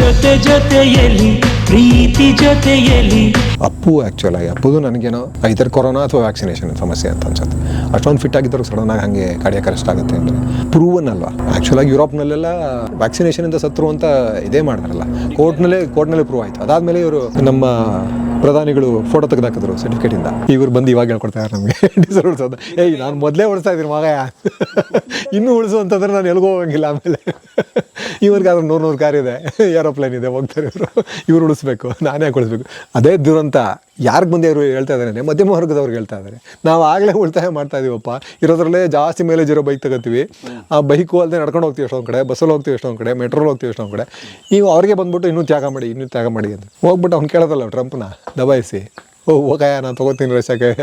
ಜೊತೆ ಜೊತೆಯಲ್ಲಿ ಪ್ರೀತಿ ಜೊತೆಯಲ್ಲಿ. ಅಪ್ಪು ಆ್ಯಕ್ಚುಲಾಗಿ ಅಪ್ಪುದು ನನಗೇನೋ ಐದರ್ ಕೊರೋನಾ ಅಥವಾ ವ್ಯಾಕ್ಸಿನೇಷನ್ ಸಮಸ್ಯೆ ಅಂತ ಅನ್ಸುತ್ತೆ. ಅಷ್ಟೊಂದು ಫಿಟ್ ಆಗಿದ್ದರು ಸಡನ್ನಾಗಿ ಹಾಗೆ ಕಾರ್ಡಿಯಾಕ್ ಅರೆಸ್ಟ್ ಆಗುತ್ತೆ ಅಂದರೆ ಪ್ರೂವನ್ ಅಲ್ವಾ. ಆ್ಯಕ್ಚುಲಾಗಿ ಯುರೋಪ್ನಲ್ಲೆಲ್ಲ ವ್ಯಾಕ್ಸಿನೇಷನಿಂದ ಸತ್ರು ಅಂತ ಇದೇ ಮಾಡ್ತಾರಲ್ಲ, ಕೋರ್ಟ್ನಲ್ಲೇ ಪ್ರೂವ್ ಆಯಿತು. ಅದಾದಮೇಲೆ ಇವರು ನಮ್ಮ ಪ್ರಧಾನಿಗಳು ಫೋಟೋ ತೆಗೆದಾಕಿದ್ರು ಸರ್ಟಿಫಿಕೇಟಿಂದ. ಇವ್ರು ಬಂದು ಇವಾಗ ಹೇಳ್ಕೊಡ್ತಾರೆ ನಮಗೆ ಡೀಸೆಲ್ ಉಳಿಸೋದು. ನಾನು ಮೊದಲೇ ಉಳಿಸ್ತಾ ಇದ್ದೀನಿ ಮಗ, ಇನ್ನೂ ಉಳಿಸು ಅಂತಂದ್ರೆ ನಾನು ಎಲ್ಗೂ ಹೋಗಂಗಿಲ್ಲ. ಆಮೇಲೆ ಇವ್ರಿಗೆ ಆದ್ರೆ 100 ಕಾರ್ ಇದೆ, ಏರೋಪ್ಲೇನ್ ಇದೆ, ಹೋಗ್ತಾರೆ ಇವ್ರು ಉಳಿಸ್ಬೇಕು, ನಾನೇ ಉಳಿಸ್ಬೇಕು. ಅದೇ ದುರಂತ ಯಾರಿಗೆ ಬಂದು ಅವರು ಹೇಳ್ತಾ ಇದ್ದಾರೆ, ಮಧ್ಯಮ ವರ್ಗದವ್ರಿಗೆ ಹೇಳ್ತಾ ಇದ್ದಾರೆ. ನಾವು ಆಗಲೇ ಉಳಿತಾಯ ಮಾಡ್ತಾ ಇದೀವಪ್ಪ, ಇರೋದ್ರಲ್ಲೇ ಜಾಸ್ತಿ ಮೈಲೇಜ್ ಇರೋ ಬೈಕ್ ತಗೋತೀವಿ. ಆ ಬೈಕು ಅಲ್ಲದೆ ನಡ್ಕೊಂಡು ಹೋಗ್ತೀವಿ ಎಷ್ಟೊಂದು ಕಡೆ, ಬಸ್ಸಲ್ಲಿ ಹೋಗ್ತೀವಿ ಎಷ್ಟೊಂದು ಕಡೆ, ಮೆಟ್ರೋಲ್ಲಿ ಹೋಗ್ತೀವಿ ಎಷ್ಟೊಂದು ಕಡೆ. ನೀವು ಅವ್ರಿಗೆ ಬಂದ್ಬಿಟ್ಟು ಇನ್ನೂ ತ್ಯಾಗ ಮಾಡಿ ಅಂತ ಹೋಗ್ಬಿಟ್ಟು ಅವ್ನು ಕೇಳೋದಲ್ಲ ಟ್ರಂಪ್ನ ದಬಾಯಿಸಿ, ಹೋಗಯ್ಯ ನಾನು ತೊಗೋತೀನಿ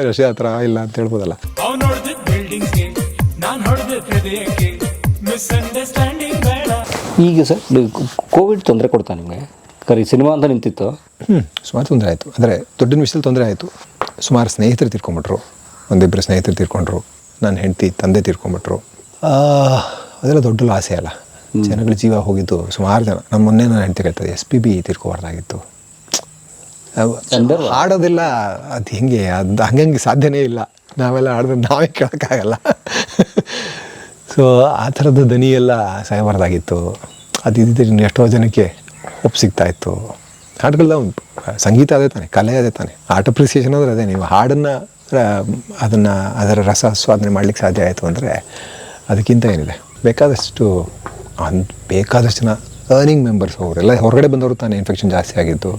ರಷ್ಯಾ ಹತ್ರ ಇಲ್ಲ ಅಂತ ಹೇಳ್ಬೋದಲ್ಲ. ಈಗ ಸರ್ ಕೋವಿಡ್ ತೊಂದರೆ ಕೊಡ್ತಾ ನಿಮಗೆ? ಕರಿ ಸಿನಿಮಾ ಅಂತ ನಿಂತಿತ್ತು, ಸುಮಾರು ತೊಂದರೆ ಆಯಿತು. ಅಂದರೆ ದುಡ್ಡಿನ ವಿಷಯದಲ್ಲಿ ತೊಂದರೆ ಆಯಿತು. ಸುಮಾರು ಸ್ನೇಹಿತರು ತೀರ್ಕೊಂಬಿಟ್ರು, ಒಂದಿಬ್ಬರು ಸ್ನೇಹಿತರು ತೀರ್ಕೊಂಡ್ರು, ನನ್ನ ಹೆಂಡತಿ ತಂದೆ ತೀರ್ಕೊಂಬಿಟ್ರು. ಅದೆಲ್ಲ ದೊಡ್ಡ ಲಾಸೆ ಅಲ್ಲ, ಜನಗಳ ಜೀವ ಹೋಗಿದ್ದು ಸುಮಾರು ಜನ. ನಮ್ಮ ಮೊನ್ನೆ ನನ್ನ ಹೆಂಡತಿ ಕೇಳ್ತದೆ SPB ತೀರ್ಕೋಬಾರ್ದಾಗಿತ್ತು. ಆಡೋದಿಲ್ಲ ಅದು ಹೆಂಗೆ, ಅದು ಹಂಗೆ ಸಾಧ್ಯನೇ ಇಲ್ಲ. ನಾವೆಲ್ಲ ಆಡಿದ್ರೆ ನಾವೇ ಕೇಳೋಕ್ಕಾಗಲ್ಲ. ಸೊ ಆ ಥರದ ದನಿ ಎಲ್ಲ ಸಾಯಬಾರ್ದಾಗಿತ್ತು. ಅದು ಇದ್ದಿದ್ದು ಎಷ್ಟೋ ಜನಕ್ಕೆ ಒಪ್ಪು ಸಿಗ್ತಾಯಿತ್ತು. ಹಾಡುಗಳ ಸಂಗೀತ ಅದೇ ತಾನೆ, ಕಲೆ ಅದೇ ತಾನೆ, ಆರ್ಟ್ ಅಪ್ರಿಸಿಯೇಷನ್ ಅಂದರೆ ಅದೇ. ನೀವು ಹಾಡನ್ನು ಅದರ ರಸ ಆಸ್ವಾದನೆ ಮಾಡ್ಲಿಕ್ಕೆ ಸಾಧ್ಯ ಆಯಿತು ಅಂದರೆ ಅದಕ್ಕಿಂತ ಏನಿದೆ. ಬೇಕಾದಷ್ಟು ಜನ ಅರ್ನಿಂಗ್ ಮೆಂಬರ್ಸ್ ಅವರೆಲ್ಲ ಹೊರಗಡೆ ಬಂದವರು ತಾನೇ ಇನ್ಫೆಕ್ಷನ್ ಜಾಸ್ತಿ ಆಗಿದ್ದು.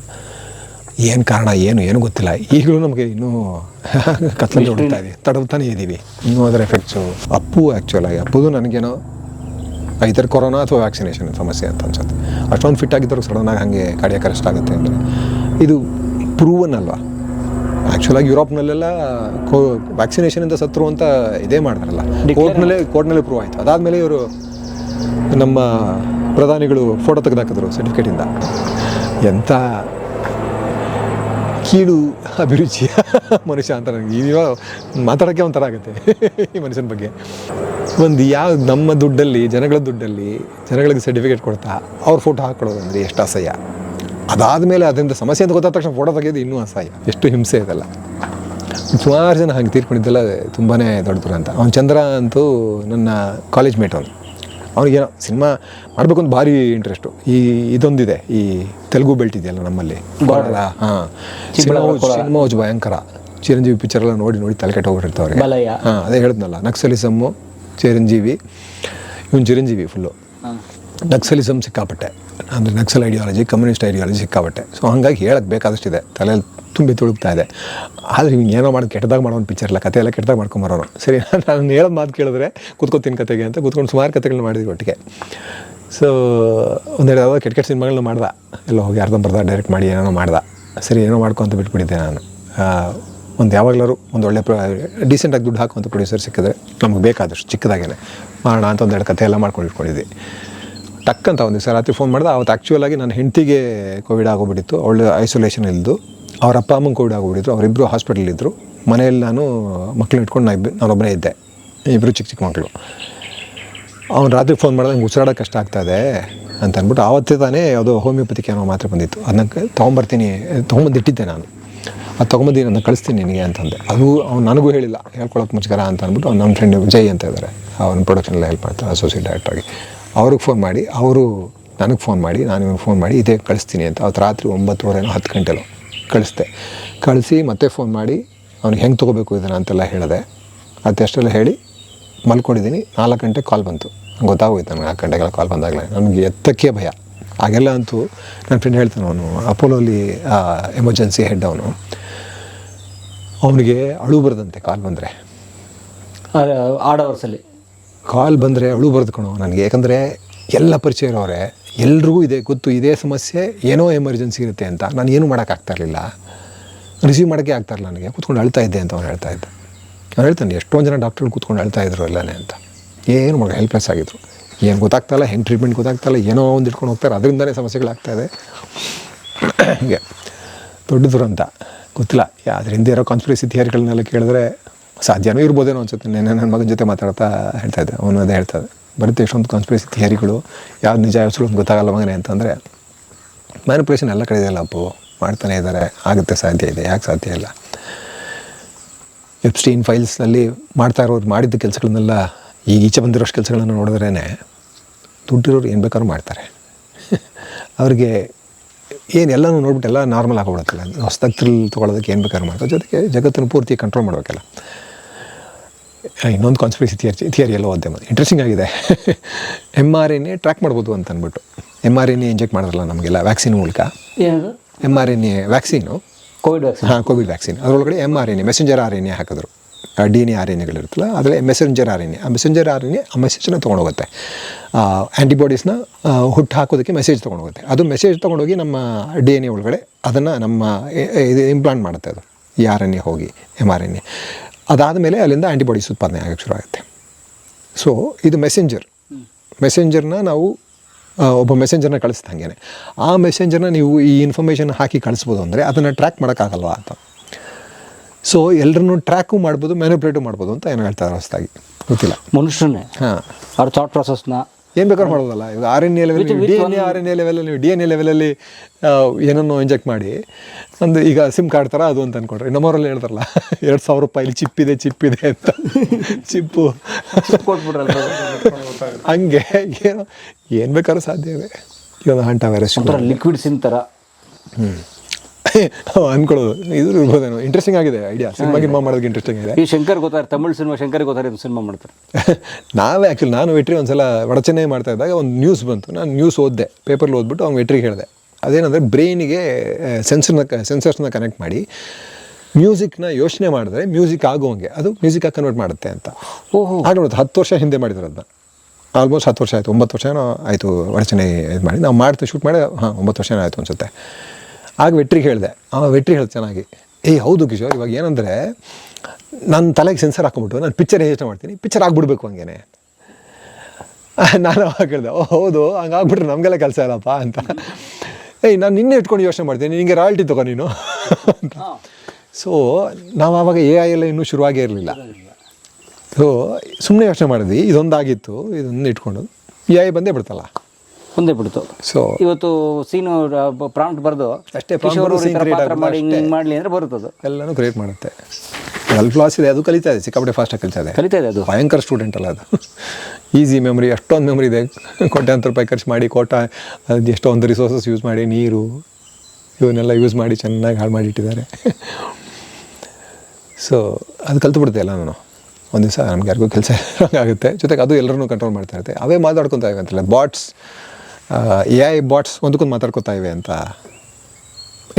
ಏನು ಕಾರಣ ಏನು ಗೊತ್ತಿಲ್ಲ. ಈಗಲೂ ನಮಗೆ ಇನ್ನೂ ಕತ್ತಲಲ್ಲಿ ತಡವ್ತಾನೆ ಇದ್ದೀವಿ ಇನ್ನೂ ಅದರ ಎಫೆಕ್ಟ್ಸು. ಅಪ್ಪು ಆ್ಯಕ್ಚುಲಾಗಿ ಅಪ್ಪುದು ನನಗೇನೋ ಐದರ್ ಕೊರೋನಾ ಅಥವಾ ವ್ಯಾಕ್ಸಿನೇಷನ್ ಸಮಸ್ಯೆ ಅಂತ ಅನ್ಸುತ್ತೆ. ಅಷ್ಟೊಂದು ಫಿಟ್ ಆಗಿದ್ದರು ಸಡನ್ನಾಗಿ ಹಾಗೆ ಕಾರ್ಡಿಯಾಕ್ ಅರೆಸ್ಟ್ ಆಗುತ್ತೆ ಅಂದರೆ ಇದು ಪ್ರೂವನ್ ಅಲ್ವಾ. ಆ್ಯಕ್ಚುಲಾಗಿ ಯುರೋಪ್ನಲ್ಲೆಲ್ಲ ವ್ಯಾಕ್ಸಿನೇಷನಿಂದ ಸತ್ರು ಅಂತ ಇದೇ ಮಾಡ್ತಾರಲ್ಲ, ಕೋರ್ಟ್ನಲ್ಲೇ ಪ್ರೂವ್ ಆಯಿತು. ಅದಾದಮೇಲೆ ಇವರು ನಮ್ಮ ಪ್ರಧಾನಿಗಳು ಫೋಟೋ ತೆಗೆದಾಕಿದ್ರು ಸರ್ಟಿಫಿಕೇಟಿಂದ. ಎಂಥ ಕೀಳು ಅಭಿರುಚಿಯ ಮನುಷ್ಯ ಅಂತ ನನಗೆ ಇವಾಗ ಮಾತಾಡೋಕ್ಕೆ ಒಂಥರ ಆಗುತ್ತೆ ಈ ಮನುಷ್ಯನ ಬಗ್ಗೆ. ಒಂದು ನಮ್ಮ ದುಡ್ಡಲ್ಲಿ, ಜನಗಳ ದುಡ್ಡಲ್ಲಿ ಜನಗಳಿಗೆ ಸರ್ಟಿಫಿಕೇಟ್ ಕೊಡ್ತಾ ಅವ್ರ ಫೋಟೋ ಹಾಕ್ಕೊಳ್ಳೋದು ಅಂದರೆ ಎಷ್ಟು ಅಸಹ್ಯ. ಅದಾದಮೇಲೆ ಅದರಿಂದ ಸಮಸ್ಯೆ ಅಂತ ಗೊತ್ತಾದ ತಕ್ಷಣ ಫೋಟೋ ತೆಗೆಯೋದು ಇನ್ನೂ ಅಸಹ್ಯ. ಎಷ್ಟು ಹಿಂಸೆ ಇದೆಲ್ಲ. ಸುಮಾರು ಜನ ಹಾಗೆ ತೀರ್ಕೊಂಡಿದ್ದೆಲ್ಲ ತುಂಬಾ ದೊಡ್ಡ ದುರಂತ. ಅವ್ನು ಚಂದ್ರ ಅಂತೂ ನನ್ನ ಕಾಲೇಜ್ ಮೇಟ್. ಅವ್ನಿಗೇನೋ ಸಿನಿಮಾ ಮಾಡಬೇಕು ಅಂತ ಭಾರಿ ಇಂಟ್ರೆಸ್ಟು. ಇದೊಂದಿದೆ, ಈ ತೆಲುಗು ಬೆಲ್ಟ್ ಇದೆಯಲ್ಲ ನಮ್ಮಲ್ಲಿ, ಹಾಂ, ಸಿನಿಮಾ ಭಯಂಕರ. ಚಿರಂಜೀವಿ ಪಿಕ್ಚರೆಲ್ಲ ನೋಡಿ ತಲೆ ಕೆಟ್ಟು ಹೋಗಿರ್ತಾವ್ರೆ. ಹಾಂ, ಅದೇ ಹೇಳಿದ್ನಲ್ಲ, ನಕ್ಸಲಿಸಮ್ಮು ಚಿರಂಜೀವಿ, ಇವನು ಚಿರಂಜೀವಿ ಫುಲ್ಲು ನಕ್ಸಲಿಸಮ್ ಸಿಕ್ಕಾಪಟ್ಟೆ. ಅಂದರೆ ನಕ್ಸಲ್ ಐಡಿಯಾಲಜಿ, ಕಮ್ಯುನಿಸ್ಟ್ ಐಡಿಯಾಲಜಿ ಸಿಕ್ಕಾಪಟ್ಟೆ. ಸೊ ಹಾಗಾಗಿ ಹೇಳಕ್ಕೆ ಬೇಕಾದಷ್ಟಿದೆ, ತಲೆಯಲ್ಲಿ ತುಂಬಿ ತುಳುಕ್ತಾ ಇದೆ. ಆದರೆ ಇವ್ನು ಏನೋ ಮಾಡೋದು ಕೆಟ್ಟದಾಗ ಮಾಡೋನು ಪಿಕ್ಚರ್ ಇಲ್ಲ, ಕತೆ ಎಲ್ಲ ಕೆಟ್ಟದಾಗ ಮಾಡ್ಕೊಂಬರೋನು. ಸರಿ, ನಾನು ಹೇಳೋದು ಮಾತು ಕೇಳಿದ್ರೆ ಕೂತ್ಕೊತೀನಿ ಕತೆಗೆ ಅಂತ ಕೂತ್ಕೊಂಡು ಸುಮಾರು ಕತೆಗಳನ್ನ ಮಾಡಿದ್ವಿ ಒಟ್ಟಿಗೆ. ಸೊ ಒಂದೆರಡು ಯಾವಾಗ ಕೆಟ್ಟ ಸಿನಿಮಾಗಳನ್ನ ಮಾಡ್ದೆ, ಎಲ್ಲ ಹೋಗಿ ಅರ್ಧಂಬರ್ಧ ಡೈರೆಕ್ಟ್ ಮಾಡಿ ಏನೋ ಮಾಡ್ದೆ. ಸರಿ, ಏನೋ ಮಾಡ್ಕೊತ ಬಿಟ್ಬಿಟ್ಟಿದ್ದೆ ನಾನು. ಒಂದು ಯಾವಾಗಲೂ ಒಂದು ಒಳ್ಳೆ ಡೀಸೆಂಟಾಗಿ ದುಡ್ಡು ಹಾಕುವಂಥ ಪ್ರೊಡ್ಯೂಸರ್ ಸಿಕ್ಕಿದ್ರೆ ನಮಗೆ ಬೇಕಾದಷ್ಟು ಚಿಕ್ಕದಾಗೇ ಮಾಡೋಣ ಅಂತ ಒಂದೆರಡು ಕತೆ ಎಲ್ಲ ಮಾಡ್ಕೊಂಡಿಟ್ಕೊಂಡಿದ್ದೆ. ಟಕ್ ಅಂತ ಒಂದು ದಿವಸ ರಾತ್ರಿ ಫೋನ್ ಮಾಡಿದೆ. ಅವತ್ತು ಆ್ಯಕ್ಚುಲಾಗಿ ನನ್ನ ಹೆಂಡತಿಗೆ ಕೋವಿಡ್ ಆಗೋಗ್ಬಿಟ್ಟಿತ್ತು. ಅವಳು ಐಸೋಲೇಷನ್ ಇದ್ದು, ಅವ್ರ ಅಪ್ಪ ಅಮ್ಮಂಗೆ ಕೋವಿಡ್ ಆಗೋಗ್ಬಿಟ್ಟಿದ್ರು. ಅವರಿಬ್ಬರು ಹಾಸ್ಪಿಟಲಿದ್ದರು. ಮನೆಯಲ್ಲಿ ನಾನು ಮಕ್ಕಳನ್ನ ಇಟ್ಕೊಂಡು ನಾನೊಬ್ಬನೇ ಇದ್ದೆ, ಇಬ್ಬರು ಚಿಕ್ಕ ಮಕ್ಕಳು. ಅವ್ನು ರಾತ್ರಿ ಫೋನ್ ಮಾಡಿದೆ, ನಂಗೆ ಉಸಿರಾಡೋಕೆ ಕಷ್ಟ ಆಗ್ತಾಯಿದೆ ಅಂತ ಅಂದ್ಬಿಟ್ಟು. ಆವತ್ತೇ ತಾನೇ ಯಾವುದೋ ಹೋಮಿಯೋಪತಿಕ್ ಏನೋ ಮಾತ್ರೆ ಬಂದಿತ್ತು, ಅದನ್ನ ತೊಗೊಂಬಂದಿಟ್ಟಿದ್ದೆ ನಾನು. ಅದು ತೊಗೊಂಬಂದು ನಾನು ಕಳಿಸ್ತೀನಿ ನಿನಗೆ ಅಂತಂದೆ. ಅದು ಅವ್ನು ನನಗೂ ಹೇಳಿಲ್ಲ, ಹೇಳ್ಕೊಳಕ್ಕೆ ಮುಚ್ಕರ ಅಂತ ಅಂದ್ಬಿಟ್ಟು. ಅವ್ನು ನಮ್ಮ ಫ್ರೆಂಡ್ ಜೈ ಅಂತ ಇದ್ದಾರೆ, ಅವ್ನ ಪ್ರೊಡಕ್ಷನೆಲ್ಲ ಹೆಲ್ಪ್ ಮಾಡ್ತಾರೆ, ಅಸೋಸಿಯೇಟ್ ಡೈರೆಕ್ಟ್ರಾಗಿ. ಅವ್ರಿಗೆ ಫೋನ್ ಮಾಡಿ, ಅವರು ನನಗೆ ಫೋನ್ ಮಾಡಿ, ನಾನು ಇವ್ನಿಗೆ ಫೋನ್ ಮಾಡಿ ಇದೇ ಕಳಿಸ್ತೀನಿ ಅಂತ. ಅವತ್ತು ರಾತ್ರಿ 9:30 10 ಗಂಟೆಲೋ ಕಳಿಸಿ ಮತ್ತೆ ಫೋನ್ ಮಾಡಿ ಅವ್ನಿಗೆ ಹೆಂಗೆ ತೊಗೋಬೇಕು ಇದನ್ನು ಅಂತೆಲ್ಲ ಹೇಳಿದೆ. ಅದೆಷ್ಟೆಲ್ಲ ಹೇಳಿ ಮಲ್ಕೊಂಡಿದ್ದೀನಿ. 4 ಗಂಟೆಗೆ ಕಾಲ್ ಬಂತು. ಗೊತ್ತಾಗೋಯ್ತು ನನಗೆ. 4 ಗಂಟೆಗೆಲ್ಲ ಕಾಲ್ ಬಂದಾಗಲೇ ನನಗೆ ಎತ್ತಕ್ಕೆ ಭಯ. ಆಗೆಲ್ಲ ಅಂತೂ ನನ್ನ ಫ್ರೆಂಡ್ ಹೇಳ್ತಾನೆ, ಅವನು ಅಪೋಲೋಲಿ ಎಮರ್ಜೆನ್ಸಿ ಹೆಡ್, ಅವನಿಗೆ ಅಳು ಬರದಂತೆ ಕಾಲ್ ಬಂದರೆ. ಆಡವರ್ಸಲ್ಲಿ ಕಾಲ್ ಬಂದರೆ ಅಳು ಬರೆದುಕೊಳೋ ನನಗೆ. ಯಾಕಂದರೆ ಎಲ್ಲ ಪರಿಚಯ ಇರೋರೆ, ಎಲ್ರಿಗೂ ಇದೆ ಗೊತ್ತು, ಇದೇ ಸಮಸ್ಯೆ, ಏನೋ ಎಮರ್ಜೆನ್ಸಿ ಇರುತ್ತೆ ಅಂತ. ನಾನು ಏನೂ ಮಾಡೋಕ್ಕಾಗ್ತಾಯಿರಲಿಲ್ಲ, ರಿಸೀವ್ ಮಾಡೋಕ್ಕೆ ಆಗ್ತಾಯಿರಲಿಲ್ಲ ನನಗೆ. ಕೂತ್ಕೊಂಡು ಅಳ್ತಾ ಇದ್ದೆ ಅಂತ ಅವ್ನು ಹೇಳ್ತಾ ಇದ್ದ. ಅವ್ನು ಹೇಳ್ತಾನೆ, ಎಷ್ಟೊಂದು ಜನ ಡಾಕ್ಟ್ರುಗಳು ಕೂತ್ಕೊಂಡು ಅಳ್ತಾ ಇದ್ರು ಎಲ್ಲನೇ ಅಂತ. ಏನು ಮಾಡೋ ಹೆಲ್ಪ್ಲೆಸ್ ಆಗಿದ್ರು. ಏನು ಗೊತ್ತಾಗ್ತಾಯಿಲ್ಲ, ಹೆಂಗೆ ಟ್ರೀಟ್ಮೆಂಟ್ ಗೊತ್ತಾಗ್ತಾಯಿಲ್ಲ, ಏನೋ ಒಂದು ಇಟ್ಕೊಂಡು ಹೋಗ್ತಾರೆ, ಅದರಿಂದನೇ ಸಮಸ್ಯೆಗಳಾಗ್ತಾಯಿದೆ. ಹೀಗೆ ದೊಡ್ಡ ದುರಂತ. ಗೊತ್ತಿಲ್ಲ, ಅದ್ರ ಹಿಂದೆ ಇರೋ ಕಾನ್ಸ್ಪಿರಸಿ ಥಿಯರಿಗಳನ್ನೆಲ್ಲ ಕೇಳಿದ್ರೆ ಸಾಧ್ಯನೂ ಇರ್ಬೋದೇನೋ ಅನ್ಸುತ್ತೆ. ನನ್ನ ಮಗನ ಜೊತೆ ಮಾತಾಡ್ತಾ ಹೇಳ್ತಾ ಇದ್ದೆ, ಅವನು ಅದೇ ಹೇಳ್ತಾ ಇದ್ದೆ, ಬರುತ್ತೆ ಎಷ್ಟೊಂದು ಕಾನ್ಸ್ಪಿರಸಿ ಥಿಯರಿಗಳು, ಯಾವ್ದು ನಿಜ ಯಾವ ಸುಳ್ಳು ಗೊತ್ತಾಗಲ್ಲ ಮಗನೇ ಅಂತಂದರೆ ಮ್ಯಾನಿಪುಲೇಷನ್ ಎಲ್ಲ ಕಡೆ ಇದೆಯಲ್ಲ ಅಪ್ಪು, ಮಾಡ್ತಾನೆ ಇದ್ದಾರೆ, ಆಗುತ್ತೆ, ಸಾಧ್ಯ ಇದೆ, ಯಾಕೆ ಸಾಧ್ಯ ಇಲ್ಲ. ಎಪ್ಸ್ಟೀನ್ ಫೈಲ್ಸ್ನಲ್ಲಿ ಮಾಡ್ತಾ ಇರೋರು ಮಾಡಿದ್ದ ಕೆಲಸಗಳನ್ನೆಲ್ಲ ಈಗ ಈಚೆ ಬಂದಿರೋಷ್ಟು ಕೆಲಸಗಳನ್ನು ನೋಡಿದ್ರೇ ದುಡ್ಡಿರೋರು ಏನು ಬೇಕಾದ್ರೂ ಮಾಡ್ತಾರೆ. ಅವ್ರಿಗೆ ಏನು ಎಲ್ಲನೂ ನೋಡ್ಬಿಟ್ಟು ಎಲ್ಲ ನಾರ್ಮಲ್ ಆಗೋಗ್ಬಿಡುತ್ತಲ್ಲ, ಹೊಸ್ದಾಗಿ ಥ್ರಿಲ್ ತೊಗೊಳೋದಕ್ಕೆ ಏನು ಬೇಕಾದ್ರೂ ಮಾಡ್ತಾರೆ. ಜೊತೆಗೆ ಜಗತ್ತನ್ನು ಪೂರ್ತಿ ಕಂಟ್ರೋಲ್ ಮಾಡಬೇಕಲ್ಲ. ಇನ್ನೊಂದು ಕಾನ್ಸ್ಪಿರಸಿ ಥಿಯರಿ ಎಲ್ಲ ಓದ್ದೆ, ಇಂಟ್ರೆಸ್ಟಿಂಗ್ ಆಗಿದೆ. mRNA ಟ್ರ್ಯಾಕ್ ಮಾಡ್ಬೋದು ಅಂತ ಅಂದ್ಬಿಟ್ಟು. mRNA ಇಂಜೆಕ್ಟ್ ಮಾಡೋದಲ್ಲ ನಮಗೆಲ್ಲ ವ್ಯಾಕ್ಸಿನ್ ಮೂಲಕ. ಏನದು mRNA ವ್ಯಾಕ್ಸಿನು, ಕೋವಿಡ್ ವ್ಯಾಕ್ಸಿನ್? ಹಾಂ, ಕೋವಿಡ್ ವ್ಯಾಕ್ಸಿನ್. ಅದರೊಳಗಡೆ mRNA ಮೆಸೆಂಜರ್ RNA ಹಾಕಿದ್ರು. DNA RNAಗಳಿರುತ್ತಲ್ಲ, ಅದರಲ್ಲಿ ಮೆಸೆಂಜರ್ RNA, ಆ ಮೆಸೆಂಜರ್ RNA ಆ ಮೆಸೇಜನ್ನ ತೊಗೊಂಡೋಗುತ್ತೆ. ಆ್ಯಂಟಿಬಾಡೀಸ್ನ ಹುಟ್ಟು ಹಾಕೋದಕ್ಕೆ ಮೆಸೇಜ್ ತೊಗೊಂಡೋಗುತ್ತೆ. ಅದು ಮೆಸೇಜ್ ತೊಗೊಂಡೋಗಿ ನಮ್ಮ DNA ಒಳಗಡೆ ಅದನ್ನು ನಮ್ಮ ಇದು ಇಂಪ್ಲಾಂಟ್ ಮಾಡುತ್ತೆ. ಅದು ಈ RNA ಹೋಗಿ mRNA ಅದಾದಮೇಲೆ ಅಲ್ಲಿಂದ ಆ್ಯಂಟಿಬಾಡೀಸ್ ಉತ್ಪಾದನೆ ಆಗೋಕ್ಕೆ ಶುರು ಆಗುತ್ತೆ. ಸೊ ಇದು ಮೆಸೆಂಜರ್ನ ನಾವು ಒಬ್ಬ ಮೆಸೆಂಜರ್ನ ಕಳಿಸ್ದಂಗೆ ಆ ಮೆಸೆಂಜರ್ನ ನೀವು ಈ ಇನ್ಫಾರ್ಮೇಷನ್ ಹಾಕಿ ಕಳಿಸ್ಬೋದು. ಅಂದರೆ ಅದನ್ನು ಟ್ರ್ಯಾಕ್ ಮಾಡೋಕ್ಕಾಗಲ್ವಾ ಅಂತ. ಸೊ ಎಲ್ಲರನ್ನೂ ಟ್ರ್ಯಾಕು ಮಾಡ್ಬೋದು, ಮ್ಯಾನಿಪುಲೇಟು ಮಾಡ್ಬೋದು ಅಂತ ಏನು ಹೇಳ್ತಾರೆ ಹೊಸದಾಗಿ, ಗೊತ್ತಿಲ್ಲ. ಮನುಷ್ಯನೇ ಅವ್ರ ಥಾಟ್ ಪ್ರಾಸೆಸ್ನ ಏನು ಬೇಕಾದ್ರೂ ಮಾಡ್ಬೋದಲ್ಲ. ಈಗ RNA ಲೆವೆಲ್, DNA ಲೆವೆಲಲ್ಲಿ, DNA ಲೆವೆಲಲ್ಲಿ ಏನನ್ನು ಇಂಜೆಕ್ಟ್ ಮಾಡಿ ಒಂದು ಈಗ ಸಿಮ್ ಕಾರ್ಡ್ ಥರ ಅದು ಅಂತ ಅಂದ್ಕೊಂಡ್ರೆ, ನಮ್ಮವರಲ್ಲಿ ಹೇಳ್ತಾರಲ್ಲ $2,000 ಚಿಪ್ಪಿದೆ ಅಂತ, ಚಿಪ್ಪು ಕೊಟ್ಬಿಟ್ರಲ್ಲ. ಹಂಗೆ ಏನು ಬೇಕಾದ್ರೂ ಸಾಧ್ಯ ಇದೆ. ಈಗ ಒಂದು ಹಂಟ ವೈರಸ್ ಲಿಕ್ವಿಡ್ ಸಿಮ್ ಥರ ಅನ್ಕೊಳ್ಳೋದು ಇದು ಇರ್ಬೋದೇನೋ. ಇಂಟ್ರೆಸ್ಟಿಂಗ್ ಆಗಿದೆ ಐಡಿಯಾ. ಸಿನಿಮಾ ಮಾಡೋದಕ್ಕೆ ಇಂಟ್ರೆಸ್ಟಿಂಗ್ ಇದೆ. ಈ ಶಂಕರ್ ಗೊತ್ತಾರೆ, ತಮಿಳ್ ಸಿನಿಮಾ ಶಂಕರ್ ಗೊತ್ತಾರೆ, ಇದು ಸಿನಿಮಾ ಮಾಡ್ತಾರೆ. ನಾನು ವೆಟ್ರಿ ಒಂದ್ಸಲ ವಡಚೆನ್ನೈ ಮಾಡ್ತಾ ಇದ್ದಾಗ ಒಂದು ನ್ಯೂಸ್ ಬಂತು. ನಾನು ನ್ಯೂಸ್ ಓದಿದೆ, ಪೇಪರ್ಲಿ ಓದ್ಬಿಟ್ಟು ಅವ್ನು ವೆಟ್ರಿಗೆ ಹೇಳಿದೆ, ಅದೇನಂದರೆ ಬ್ರೈನಿಗೆ ಸೆನ್ಸರ್ಸ್ನ ಕನೆಕ್ಟ್ ಮಾಡಿ ಮ್ಯೂಸಿಕ್ನ ಯೋಚನೆ ಮಾಡಿದ್ರೆ ಮ್ಯೂಸಿಕ್ ಆಗೋಂಗೆ ಅದು ಮ್ಯೂಸಿಕಾಗಿ ಕನ್ವರ್ಟ್ ಮಾಡುತ್ತೆ ಅಂತ. ಹಾಗೆ 10 ವರ್ಷ ಹಿಂದೆ ಮಾಡಿದ್ರು ಅದನ್ನ. ಆಲ್ಮೋಸ್ಟ್ 10 ವರ್ಷ ಆಯಿತು, 9 ವರ್ಷನೋ ಆಯಿತು ವಡಚೆನ್ನೈ ಇದು ಮಾಡಿ. ನಾವು ಶೂಟ್ ಮಾಡಿ 9 ವರ್ಷನೋ ಆಯಿತು ಅನಿಸುತ್ತೆ. ಆಗ ವೆಟ್ರಿಗೆ ಹೇಳಿದೆ, ವೆಟ್ರಿ ಹೇಳಿದೆ ಚೆನ್ನಾಗಿ, ಹೌದು ಕಿಶೋರ್, ಇವಾಗ ಏನಂದರೆ ನನ್ನ ತಲೆಗೆ ಸೆನ್ಸರ್ ಹಾಕೊಂಬಿಟ್ಟು ನಾನು ಪಿಕ್ಚರ್ ಯೋಚನೆ ಮಾಡ್ತೀನಿ, ಪಿಕ್ಚರ್ ಆಗ್ಬಿಡ್ಬೇಕು ಹಂಗೇನೆ. ನಾನು ಅವಾಗ ಹೇಳಿದೆ, ಹೌದು, ಹಂಗೆ ಆಗ್ಬಿಟ್ರೆ ನಮಗೆಲ್ಲ ಕೆಲಸ ಇಲ್ಲಪ್ಪ ಅಂತ. ನಾನು ನಿನ್ನೆ ಇಟ್ಕೊಂಡು ಯೋಚನೆ ಮಾಡ್ತೀನಿ, ನಿನಗೆ ರಾಯಲ್ಟಿ ತಗೋ ನೀನು ಅಂತ. ಸೊ ನಾವು ಆವಾಗ AI ಎಲ್ಲ ಇನ್ನೂ ಶುರುವಾಗೇ ಇರಲಿಲ್ಲ. ಸೊ ಸುಮ್ಮನೆ ಯೋಚನೆ ಮಾಡಿದ್ವಿ, ಇದೊಂದಾಗಿತ್ತು, ಇದೊಂದು ಇಟ್ಕೊಂಡು AI ಬಂದೇ ಬಿಡ್ತಲ್ಲ, ಮುಂದೆ ಬಿಡ್ತು. ಸೊ ಇವತ್ತು ಸೀನು ಪ್ರಾಂಪ್ಟ್ ಬರೆದು ಅಷ್ಟೇ ಮಾಡಲಿ ಅಂದರೆ ಬರುತ್ತದು, ಎಲ್ಲನೂ ಕ್ರಿಯೇಟ್ ಮಾಡುತ್ತೆ. ಸ್ವಲ್ಪ ಲಾಸ್ ಇದೆ, ಅದು ಕಲಿತಾ ಇದೆ, ಸಿಕ್ಕಾಪಟ್ಟೆ ಫಾಸ್ಟಾಗಿ ಕಲಿತಾ ಇದೆ. ಅದು ಭಯಂಕರ ಸ್ಟೂಡೆಂಟ್ ಅಲ್ಲ, ಅದು ಈಸಿ ಮೆಮೊರಿ, ಅಷ್ಟೊಂದು ಮೆಮೊರಿ ಇದೆ. ₹1,000 ಖರ್ಚು ಮಾಡಿ ಅದು ಎಷ್ಟೊಂದು ರಿಸೋರ್ಸಸ್ ಯೂಸ್ ಮಾಡಿ, ನೀರು ಇವನ್ನೆಲ್ಲ ಯೂಸ್ ಮಾಡಿ ಚೆನ್ನಾಗಿ ಹಾಳು ಮಾಡಿಟ್ಟಿದ್ದಾರೆ. ಸೊ ಅದು ಕಲ್ತು ಎಲ್ಲ ನಾನು ಒಂದು ದಿವಸ ನಮ್ಗೆ ಯಾರಿಗೂ ಕೆಲಸ ಆಗುತ್ತೆ. ಜೊತೆಗೆ ಅದು ಎಲ್ಲರನ್ನೂ ಕಂಟ್ರೋಲ್ ಮಾಡ್ತಾ ಇರುತ್ತೆ. ಅವೇ ಮಾತಾಡ್ಕೊತಾ ಇವೆ ಅಂತಲ್ಲ, ಬಾಟ್ಸ್, AI ಬಾಟ್ಸ್ ಒಂದಕ್ಕೊಂದು ಮಾತಾಡ್ಕೊತಾ ಇವೆ ಅಂತ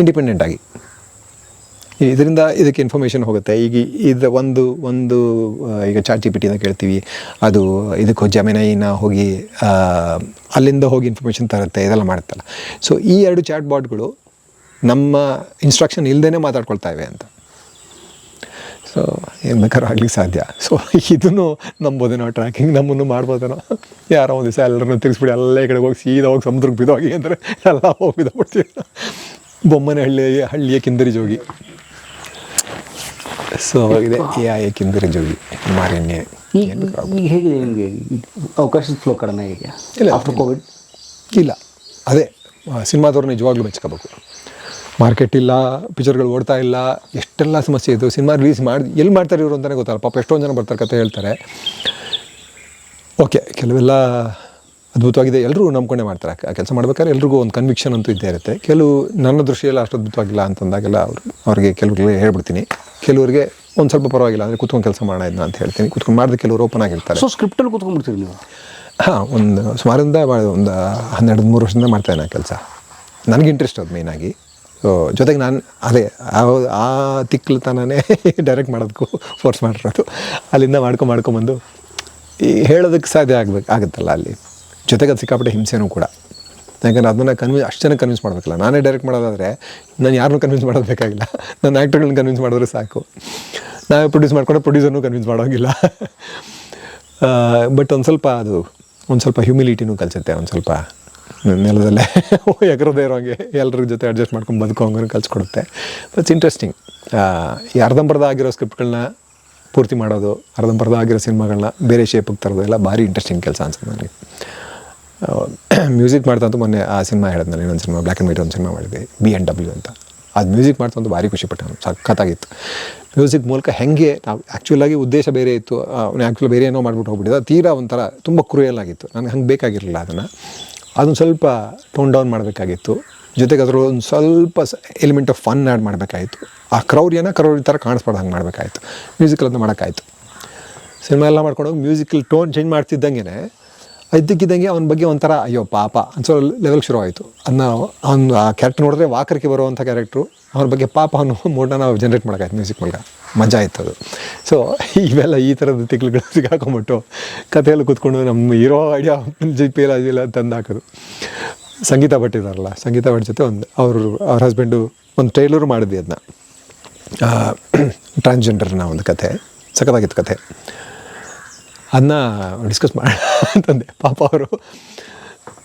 ಇಂಡಿಪೆಂಡೆಂಟಾಗಿ. ಇದರಿಂದ ಇದಕ್ಕೆ ಇನ್ಫಾರ್ಮೇಷನ್ ಹೋಗುತ್ತೆ. ಈಗ ಇದು ಒಂದು ಈಗ ChatGPT ಕೇಳ್ತೀವಿ, ಅದು ಇದಕ್ಕೆ ಜೆಮಿನೈನ ಹೋಗಿ ಅಲ್ಲಿಂದ ಹೋಗಿ ಇನ್ಫಾರ್ಮೇಷನ್ ತರುತ್ತೆ, ಇದೆಲ್ಲ ಮಾಡುತ್ತಲ್ಲ. ಸೊ ಈ 2 ಚಾಟ್ ಬಾಟ್ಗಳು ನಮ್ಮ ಇನ್ಸ್ಟ್ರಕ್ಷನ್ ಇಲ್ಲದೇ ಮಾತಾಡ್ಕೊಳ್ತಾ ಇವೆ ಅಂತ. ಸೊ ಏನು ಬೇಕಾದ್ರೂ ಆಗ್ಲಿಕ್ಕೆ ಸಾಧ್ಯ. ಸೊ ಇದನ್ನು ನಂಬೋದೇನೋ, ಟ್ರ್ಯಾಕಿಂಗ್ ನಮ್ಮನ್ನು ಮಾಡ್ಬೋದೇನೋ. ಯಾರೋ ಒಂದು ದಿವಸ ಎಲ್ಲರನ್ನೂ ತಿರ್ಗಿಸ್ಬಿಡಿ, ಎಲ್ಲ ಕಡೆ ಹೋಗಿ ಸೀದಾ ಹೋಗಿ ಸಮುದ್ರಕ್ಕೆ ಬಿದ್ದೋಗಿ ಅಂದರೆ ಎಲ್ಲ ಹೋಗಿ ಬಿದ್ದೋಗ್ಬಿಡ್ತೀವಿ. ಬೊಮ್ಮನೆ ಹಳ್ಳಿಯ ಕಿಂದರಿ ಜೋಗಿ. ಸೊ ಇದೆ AI ಕಿಂದರಿ ಜೋಗಿ mRNA. ಈಗ ಹೇಗಿದೆ ನಿಮಗೆ ಅವಕಾಶದ ಫ್ಲೋ ಕಡಿಮೆ ಇದೆಯಾ ಇಲ್ಲ ಆಫ್ಟರ್ ಕೋವಿಡ್? ಇಲ್ಲ, ಅದೇ ಸಿನಿಮಾದವ್ರು ನಿಜವಾಗ್ಲೂ ಮೆಚ್ಕೋಬೇಕು. ಮಾರ್ಕೆಟ್ ಇಲ್ಲ, ಪಿಕ್ಚರ್ಗಳು ಓಡ್ತಾ ಇಲ್ಲ, ಎಷ್ಟೆಲ್ಲ ಸಮಸ್ಯೆ ಇದು. ಸಿನಿಮಾ ರಿಲೀಸ್ ಎಲ್ಲಿ ಮಾಡ್ತಾರೆ ಇವರು ಅಂತಲೇ ಗೊತ್ತಲ್ಲ. ಪಾಪ ಎಷ್ಟೊಂದು ಜನ ಬರ್ತಾರೆ, ಕತೆ ಹೇಳ್ತಾರೆ. ಓಕೆ, ಕೆಲವೆಲ್ಲ ಅದ್ಭುತವಾಗಿದೆ, ಎಲ್ಲರೂ ನಂಬ್ಕೊಂಡೇ ಮಾಡ್ತಾರೆ. ಕೆಲಸ ಮಾಡ್ಬೇಕಾದ್ರೆ ಎಲ್ರಿಗೂ ಒಂದು ಕನ್ವಿಕ್ಷನ್ ಅಂತೂ ಇದ್ದೇ ಇರುತ್ತೆ. ಕೆಲವು ನನ್ನ ದೃಷ್ಟಿಯಲ್ಲಿ ಅಷ್ಟು ಅದ್ಭುತವಾಗಿಲ್ಲ ಅಂತಂದಾಗೆಲ್ಲ ಅವ್ರಿಗೆ ಕೆಲವ್ರಿಗೆ ಹೇಳ್ಬಿಡ್ತೀನಿ. ಕೆಲವರಿಗೆ ಒಂದು ಸ್ವಲ್ಪ ಪರವಾಗಿಲ್ಲ ಅಂದರೆ ಕೂತ್ಕೊಂಡು ಕೆಲಸ ಮಾಡೋಣ ಇದನ್ನ ಅಂತ ಹೇಳ್ತೀನಿ. ಕೂತ್ಕೊಂಡು ಮಾಡಿದ್ರೆ ಕೆಲವರು ಓಪನ್ ಆಗಿರ್ತಾರೆ. ಸೊ ಸ್ಕ್ರಿಪ್ಟಲ್ಲಿ ಕೂತ್ಕೊಂಡ್ಬಿಡ್ತೀರಿ ನೀವು? ಹಾಂ, ಒಂದು ಸುಮಾರಿಂದ ಒಂದು 12-13 ವರ್ಷದಿಂದ ಮಾಡ್ತಾಯಿದ್ದೆ ಕೆಲಸ. ನನಗೆ ಇಂಟ್ರೆಸ್ಟ್ ಅದು ಮೇಯ್ನಾಗಿ. ಸೊ ಜೊತೆಗೆ ನಾನು ಅದೇ ಆ ತಿಕ್ಕಲತನೇ ಡೈರೆಕ್ಟ್ ಮಾಡೋದಕ್ಕೂ ಫೋರ್ಸ್ ಮಾಡಿರೋದು. ಅಲ್ಲಿಂದ ಮಾಡ್ಕೊಂಬಂದು ಈ ಹೇಳೋದಕ್ಕೆ ಸಾಧ್ಯ ಆಗುತ್ತಲ್ಲ ಅಲ್ಲಿ. ಜೊತೆಗೆ ಅದು ಸಿಕ್ಕಾಪಟ್ಟೆ ಹಿಂಸೆನೂ ಕೂಡ. ಯಾಕಂದರೆ ಅದನ್ನು ಅಷ್ಟು ಜನ ಕನ್ವಿನ್ಸ್ ಮಾಡಬೇಕಲ್ಲ. ನಾನೇ ಡೈರೆಕ್ಟ್ ಮಾಡೋದಾದರೆ ನಾನು ಯಾರನ್ನೂ ಕನ್ವಿನ್ಸ್ ಮಾಡೋದು ಬೇಕಾಗಿಲ್ಲ. ನನ್ನ ಆ್ಯಕ್ಟರ್ಗಳನ್ನ ಕನ್ವಿನ್ಸ್ ಮಾಡಿದ್ರೆ ಸಾಕು. ನಾವೇ ಪ್ರೊಡ್ಯೂಸ್ ಮಾಡ್ಕೊಂಡ್ರೆ ಪ್ರೊಡ್ಯೂಸರ್ನೂ ಕನ್ವಿನ್ಸ್ ಮಾಡೋಂಗಿಲ್ಲ. ಬಟ್ ಒಂದು ಸ್ವಲ್ಪ ಹ್ಯುಮಿಲಿಟಿನೂ ಕಲಿಸುತ್ತೆ. ಒಂದು ಸ್ವಲ್ಪ ನೆಲದಲ್ಲೇ ಎಗರದೇ ಇರೋಂಗೆ ಎಲ್ಲರ ಜೊತೆ ಅಡ್ಜಸ್ಟ್ ಮಾಡ್ಕೊಂಡು ಬದುಕೋಂಗೆ ಕಲಿಸ್ಕೊಡುತ್ತೆ. It's interesting. ಈ ಅರ್ಧಂಬರ್ಧ ಆಗಿರೋ ಸ್ಕ್ರಿಪ್ಟ್ಗಳನ್ನ ಪೂರ್ತಿ ಮಾಡೋದು, ಅರ್ಧಂಬರ್ಧ ಆಗಿರೋ ಸಿನಿಮಾಗಳನ್ನ ಬೇರೆ ಶೇಪಿಗೆ ತರೋದು ಎಲ್ಲ ಭಾರಿ ಇಂಟ್ರೆಸ್ಟಿಂಗ್ ಕೆಲಸ ಅನ್ಸುತ್ತೆ ನನಗೆ. ಮ್ಯೂಸಿಕ್ ಮಾಡ್ತಾ ಅಂತೂ ಮೊನ್ನೆ ಆ ಸಿನಿಮಾ ಹೇಳಿದ್ನಲ್ಲ, ಇನ್ನೊಂದು ಸಿನಿಮಾ ಬ್ಲ್ಯಾಕ್ ಆ್ಯಂಡ್ ವೈಟ್ ಒಂದು ಸಿನಿಮಾ ಮಾಡಿದ್ವಿ BMW ಅಂತ. ಅದು ಮ್ಯೂಸಿಕ್ ಮಾಡ್ತಾ ಅಂತೂ ಭಾರಿ ಖುಷಿಪಟ್ಟೆ ನಾನು, ಸಖತ್ತಾಗಿತ್ತು. ಮ್ಯೂಸಿಕ್ ಮೂಲಕ ಹೆಂಗೆ ನಾವು ಆ್ಯಕ್ಚುಲಾಗಿ ಉದ್ದೇಶ ಬೇರೆ ಇತ್ತು, ಅವನು ಆ್ಯಕ್ಚುಲಿ ಬೇರೆ ಏನೋ ಮಾಡ್ಬಿಟ್ಟು ಹೋಗ್ಬಿಟ್ಟಿದ್ದ, ತೀರಾ ಒಂಥರ ತುಂಬ ಕ್ರೂಯಲ್ ಆಗಿತ್ತು. ನನಗೆ ಹಂಗೆ ಬೇಕಾಗಿರಲಿಲ್ಲ ಅದನ್ನು ಸ್ವಲ್ಪ ಟೋನ್ ಡೌನ್ ಮಾಡಬೇಕಾಗಿತ್ತು. ಜೊತೆಗೆ ಅದರ ಒಂದು ಸ್ವಲ್ಪ ಎಲಿಮೆಂಟ್ ಆಫ್ ಫನ್ ಆ್ಯಡ್ ಮಾಡಬೇಕಾಯಿತು. ಆ ಕ್ರೌರ್ಯ ಥರ ಕಾಣಿಸ್ಬಾರ್ದು ಹಂಗೆ ಮಾಡಬೇಕಾಯಿತು. ಮ್ಯೂಸಿಕಲ್ ಅದನ್ನ ಮಾಡೋಕ್ಕಾಯಿತು. ಸಿನಿಮಾ ಎಲ್ಲ ಮಾಡ್ಕೊಂಡೋಗಿ ಮ್ಯೂಸಿಕಲ್ ಟೋನ್ ಚೇಂಜ್ ಮಾಡ್ತಿದ್ದಂಗೆ ಇದ್ದಕ್ಕಿದ್ದಂಗೆ ಅವನ ಬಗ್ಗೆ ಒಂಥರ ಅಯ್ಯೋ ಪಾಪ ಅನ್ಸೋ ಲೆವೆಲ್ಗೆ ಶುರು ಆಯಿತು. ಅದನ್ನ ಅವ್ನು ಆ ಕ್ಯಾರೆಕ್ಟರ್ ನೋಡಿದ್ರೆ ವಾಕರ್ಗೆ ಬರುವಂಥ ಕ್ಯಾರೆಕ್ಟ್ರು, ಅವನ ಬಗ್ಗೆ ಪಾಪ ಅವನು ಮೂಡನ್ನ ನಾವು ಜನ್ರೇಟ್ ಮಾಡೋಕ್ಕಾಯ್ತು ಮ್ಯೂಸಿಕ್ ಮೂಲಕ. ಮಜಾ ಇತ್ತು ಅದು. ಸೊ ಇವೆಲ್ಲ ಈ ಥರದ ತಿಕ್ಳುಗಳು ಸಿಗಾಕೊಂಬಿಟ್ಟು ಕಥೆಯಲ್ಲಿ ಕೂತ್ಕೊಂಡು ನಮ್ಮ ಇರೋ ಐಡಿಯಾ ಜಿಪಿಎಲ್ ಅದಿಲ್ಲ ತಂದು ಹಾಕೋದು. ಸಂಗೀತ ಭಟ್ ಇದ್ದಾರಲ್ಲ, ಸಂಗೀತ ಭಟ್ ಜೊತೆ ಅವ್ರ ಹಸ್ಬೆಂಡು ಒಂದು ಟ್ರೈಲರು ಮಾಡಿದ್ವಿ ಅದನ್ನ, ಟ್ರಾನ್ಸ್ಜೆಂಡರ್ನ ಒಂದು ಕಥೆ, ಸಖತ್ತಾಗಿತ್ತು ಕಥೆ. ಅದನ್ನ ಡಿಸ್ಕಸ್ ಮಾಡಿ ಅಂತಂದೆ. ಪಾಪ ಅವರು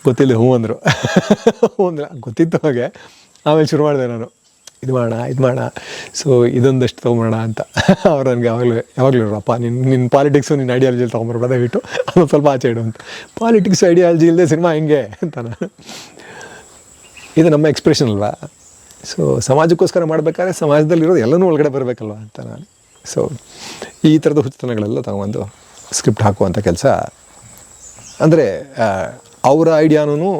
ಗೊತ್ತಿಲ್ಲ ಹ್ಞೂ ಅಂದರು. ಗೊತ್ತಿತ್ತು ಹಾಗೆ. ಆಮೇಲೆ ಶುರು ಮಾಡಿದೆ ನಾನು, ಇದು ಮಾಡೋಣ ಸೊ ಇದೊಂದಷ್ಟು ತೊಗೊಂಬೋಣ ಅಂತ. ಅವ್ರು ನನಗೆ ಯಾವಾಗಲೂ ಅಪ್ಪ ನಿನ್ನ ಪಾಲಿಟಿಕ್ಸು ನಿನ್ನ ಐಡಿಯಾಲಜಿಯಲ್ಲಿ ತೊಗೊಂಬರ್ಬೇಡ ದಯವಿಟ್ಟು, ಅದೊಂದು ಸ್ವಲ್ಪ ಆಚೆ ಇಡು ಅಂತ. ಪಾಲಿಟಿಕ್ಸ್ ಐಡಿಯಾಲಜಿ ಇಲ್ಲದೆ ಸಿನಿಮಾ ಹೆಂಗೆ ಅಂತ ನಾನು, ಇದು ನಮ್ಮ ಎಕ್ಸ್ಪ್ರೆಷನ್ ಅಲ್ವಾ. ಸೊ ಸಮಾಜಕ್ಕೋಸ್ಕರ ಮಾಡಬೇಕಾದ್ರೆ ಸಮಾಜದಲ್ಲಿರೋದು ಎಲ್ಲನೂ ಒಳಗಡೆ ಬರಬೇಕಲ್ವ ಅಂತ ನಾನು. ಸೊ ಈ ಥರದ ಹುಚ್ಚುತನಗಳೆಲ್ಲ ತಗೊಂಡು ಸ್ಕ್ರಿಪ್ಟ್ ಹಾಕುವಂಥ ಕೆಲಸ. ಅಂದರೆ ಅವರ ಐಡಿಯಾನೂ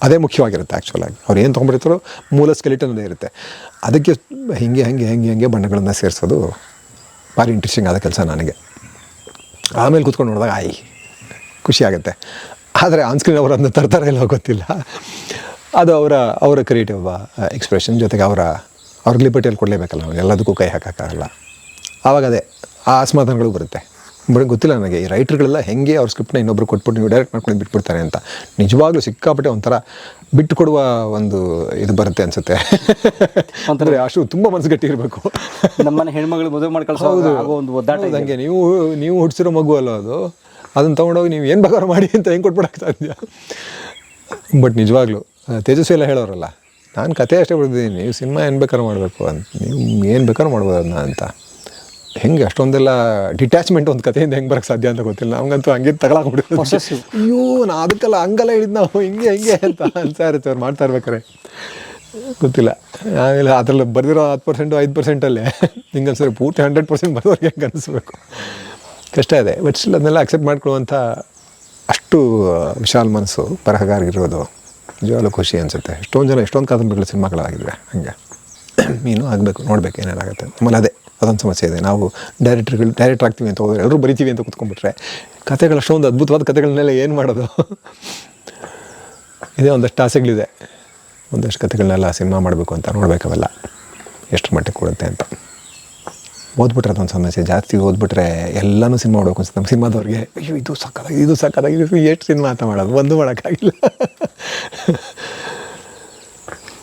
ಅದೇ ಮುಖ್ಯವಾಗಿರುತ್ತೆ. ಆ್ಯಕ್ಚುಲಾಗಿ ಅವ್ರು ಏನು ತೊಗೊಂಡಿರ್ತಾರೋ ಮೂಲ ಸ್ಕೆಲಿಟನ್ ಅದೇ ಇರುತ್ತೆ. ಅದಕ್ಕೆ ಹಿಂಗೆ ಬಣ್ಣಗಳನ್ನು ಸೇರಿಸೋದು ಭಾರಿ ಇಂಟ್ರೆಸ್ಟಿಂಗ್ ಆದ ಕೆಲಸ ನನಗೆ. ಆಮೇಲೆ ಕೂತ್ಕೊಂಡು ನೋಡಿದಾಗ ಖುಷಿ ಆಗುತ್ತೆ. ಆದರೆ ಆನ್ಸ್ಕ್ರೀನ್ ಅವರು ಅದನ್ನ ತರ್ತಾರೆ ಇಲ್ಲ ಗೊತ್ತಿಲ್ಲ. ಅದು ಅವರ ಕ್ರಿಯೇಟಿವ್ ಎಕ್ಸ್ಪ್ರೆಷನ್. ಜೊತೆಗೆ ಅವ್ರ ಲಿಬರ್ಟಿಯಲ್ಲಿ ಕೊಡಲೇಬೇಕಲ್ಲ, ನಾವು ಎಲ್ಲದಕ್ಕೂ ಕೈ ಹಾಕೋಕ್ಕಾಗಲ್ಲ. ಆವಾಗ ಅದೇ ಆ ಅಸಮಾಧಾನಗಳು ಬರುತ್ತೆ. ಗೊತ್ತಿಲ್ಲ ನನಗೆ ಈ ರೈಟ್ರುಗಳೆಲ್ಲ ಹೆಂಗೆ ಅವ್ರ ಸ್ಕ್ರಿಪ್ಟ್ನ ಇನ್ನೊಬ್ರು ಕೊಟ್ಬಿಟ್ಟು ನೀವು ಡೈರೆಕ್ಟ್ ಮಾಡ್ಕೊಂಡು ಬಿಟ್ಬಿಡ್ತಾರೆ ಅಂತ. ನಿಜವಾಗ್ಲೂ ಸಿಕ್ಕಾಪಟ್ಟೆ ಒಂಥರ ಬಿಟ್ಟು ಕೊಡುವ ಒಂದು ಇದು ಬರುತ್ತೆ ಅನಿಸುತ್ತೆ. ಅಂದರೆ ಅಷ್ಟು ತುಂಬ ಮನಸ್ಸು ಗಟ್ಟಿ ಇರಬೇಕು. ನಮ್ಮನೆ ಹೆಣ್ಮಗಳು ಮದುವೆ ಮಾಡಿ ಕಳಿಸೋದು ಒಂದು ಒದ್ದಾಟ. ಹಂಗೆ ನೀವು ಹುಡ್ಸಿರೋ ಮಗು ಅಲ್ಲ ಅದು, ಅದನ್ನು ತೊಗೊಂಡೋಗಿ ನೀವು ಏನು ಬೇಕಾದ್ರೂ ಮಾಡಿ ಅಂತ ಹೆಂಗೆ ಕೊಟ್ಬಿಡಕ್ಕೆ ಸಾಧ್ಯ. ಬಟ್ ನಿಜವಾಗ್ಲೂ ತೇಜಸ್ವಿ ಎಲ್ಲ ಹೇಳೋರಲ್ಲ, ನಾನು ಕತೆ ಅಷ್ಟೇ ಬಿಡ್ತಿದ್ದೀನಿ, ನೀವು ಸಿನಿಮಾ ಏನು ಬೇಕಾದ್ರೂ ಮಾಡಬೇಕು ಅಂತ, ನೀವು ಏನು ಬೇಕಾದ್ರೂ ಮಾಡ್ಬೋದು ಅದನ್ನ ಅಂತ. ಹೆಂಗೆ ಅಷ್ಟೊಂದೆಲ್ಲ ಡಿಟ್ಯಾಚ್ಮೆಂಟ್ ಒಂದು ಕಥೆಯಿಂದ ಹೆಂಗೆ ಬರೋಕ್ಕೆ ಸಾಧ್ಯ ಅಂತ ಗೊತ್ತಿಲ್ಲ. ನಮಗಂತೂ ಹಂಗೆ ತಗೊಳಕ್ಬಿಟ್ಟಿದ್ದು. ಅಯ್ಯೋ ನಾ ಅದಕ್ಕೆಲ್ಲ ಹಂಗೆಲ್ಲ ಹಿಡಿದು ನಾವು ಹಿಂಗೆ ಅಂತ ಅನ್ಸ್ತಾ ಇರುತ್ತೆ ಅವ್ರು ಮಾಡ್ತಾ ಇರ್ಬೇಕಾರೆ. ಗೊತ್ತಿಲ್ಲ. ಆಮೇಲೆ ಅದರಲ್ಲಿ ಬರೆದಿರೋ 10% 5%ಅಲ್ಲೇ ಹಿಂಗೆ ಅನ್ಸೋರು, ಪೂರ್ತಿ 100% ಬರೋರಿಗೆ ಹೆಂಗೆ ಅನಿಸ್ಬೇಕು. ಕಷ್ಟ ಇದೆ. ಬಟ್ ಸ್ಟಿಲ್ ಅದನ್ನೆಲ್ಲ ಅಕ್ಸೆಪ್ಟ್ ಮಾಡ್ಕೊಳ್ಳುವಂಥ ಅಷ್ಟು ವಿಶಾಲ ಮನಸ್ಸು ಬರಹಗಾರಿಗಿರೋದು ನಿಜವಾಗ್ಲೂ ಖುಷಿ ಅನಿಸುತ್ತೆ. ಎಷ್ಟೊಂದು ಕಾದಂಬರಿಗಳು ಸಿನಿಮಾಗಳಾಗಿದ್ವಿ. ಹಂಗೆ ನೀನು ಆಗಬೇಕು, ನೋಡಬೇಕು ಏನೇನಾಗುತ್ತೆ. ಆಮೇಲೆ ಅದೊಂದು ಸಮಸ್ಯೆ ಇದೆ. ನಾವು ಡೈರೆಕ್ಟರ್ ಆಗ್ತೀವಿ ಅಂತ ಹೋದರೆ, ಎಲ್ಲರೂ ಬರಿತೀವಿ ಅಂತ ಕೂತ್ಕೊಂಡ್ಬಿಟ್ರೆ ಕಥೆಗಳು ಅಷ್ಟೊಂದು ಅದ್ಭುತವಾದ ಕಥೆಗಳನ್ನೆಲ್ಲ ಏನು ಮಾಡೋದು. ಇದೇ ಒಂದಷ್ಟು ಆಸೆಗಳಿದೆ, ಒಂದಷ್ಟು ಕಥೆಗಳನ್ನೆಲ್ಲ ಸಿನಿಮಾ ಮಾಡಬೇಕು ಅಂತ. ನೋಡಬೇಕವೆಲ್ಲ ಎಷ್ಟು ಮಟ್ಟಿಗೆ ಕೊಡುತ್ತೆ ಅಂತ. ಓದ್ಬಿಟ್ರೆ ಅದೊಂದು ಸಮಸ್ಯೆ. ಜಾಸ್ತಿ ಓದ್ಬಿಟ್ರೆ ಎಲ್ಲನೂ ಸಿನಿಮಾ ನೋಡ್ಬೇಕು ಅನ್ಸುತ್ತೆ ನಮ್ಮ ಸಿನಿಮಾದವ್ರಿಗೆ. ಅಯ್ಯೋ ಇದು ಸಾಕಾಗಿ ಎಷ್ಟು ಸಿನಿಮಾ ಅಂತ ಮಾಡೋದು, ಒಂದು ಮಾಡೋಕ್ಕಾಗಿಲ್ಲ.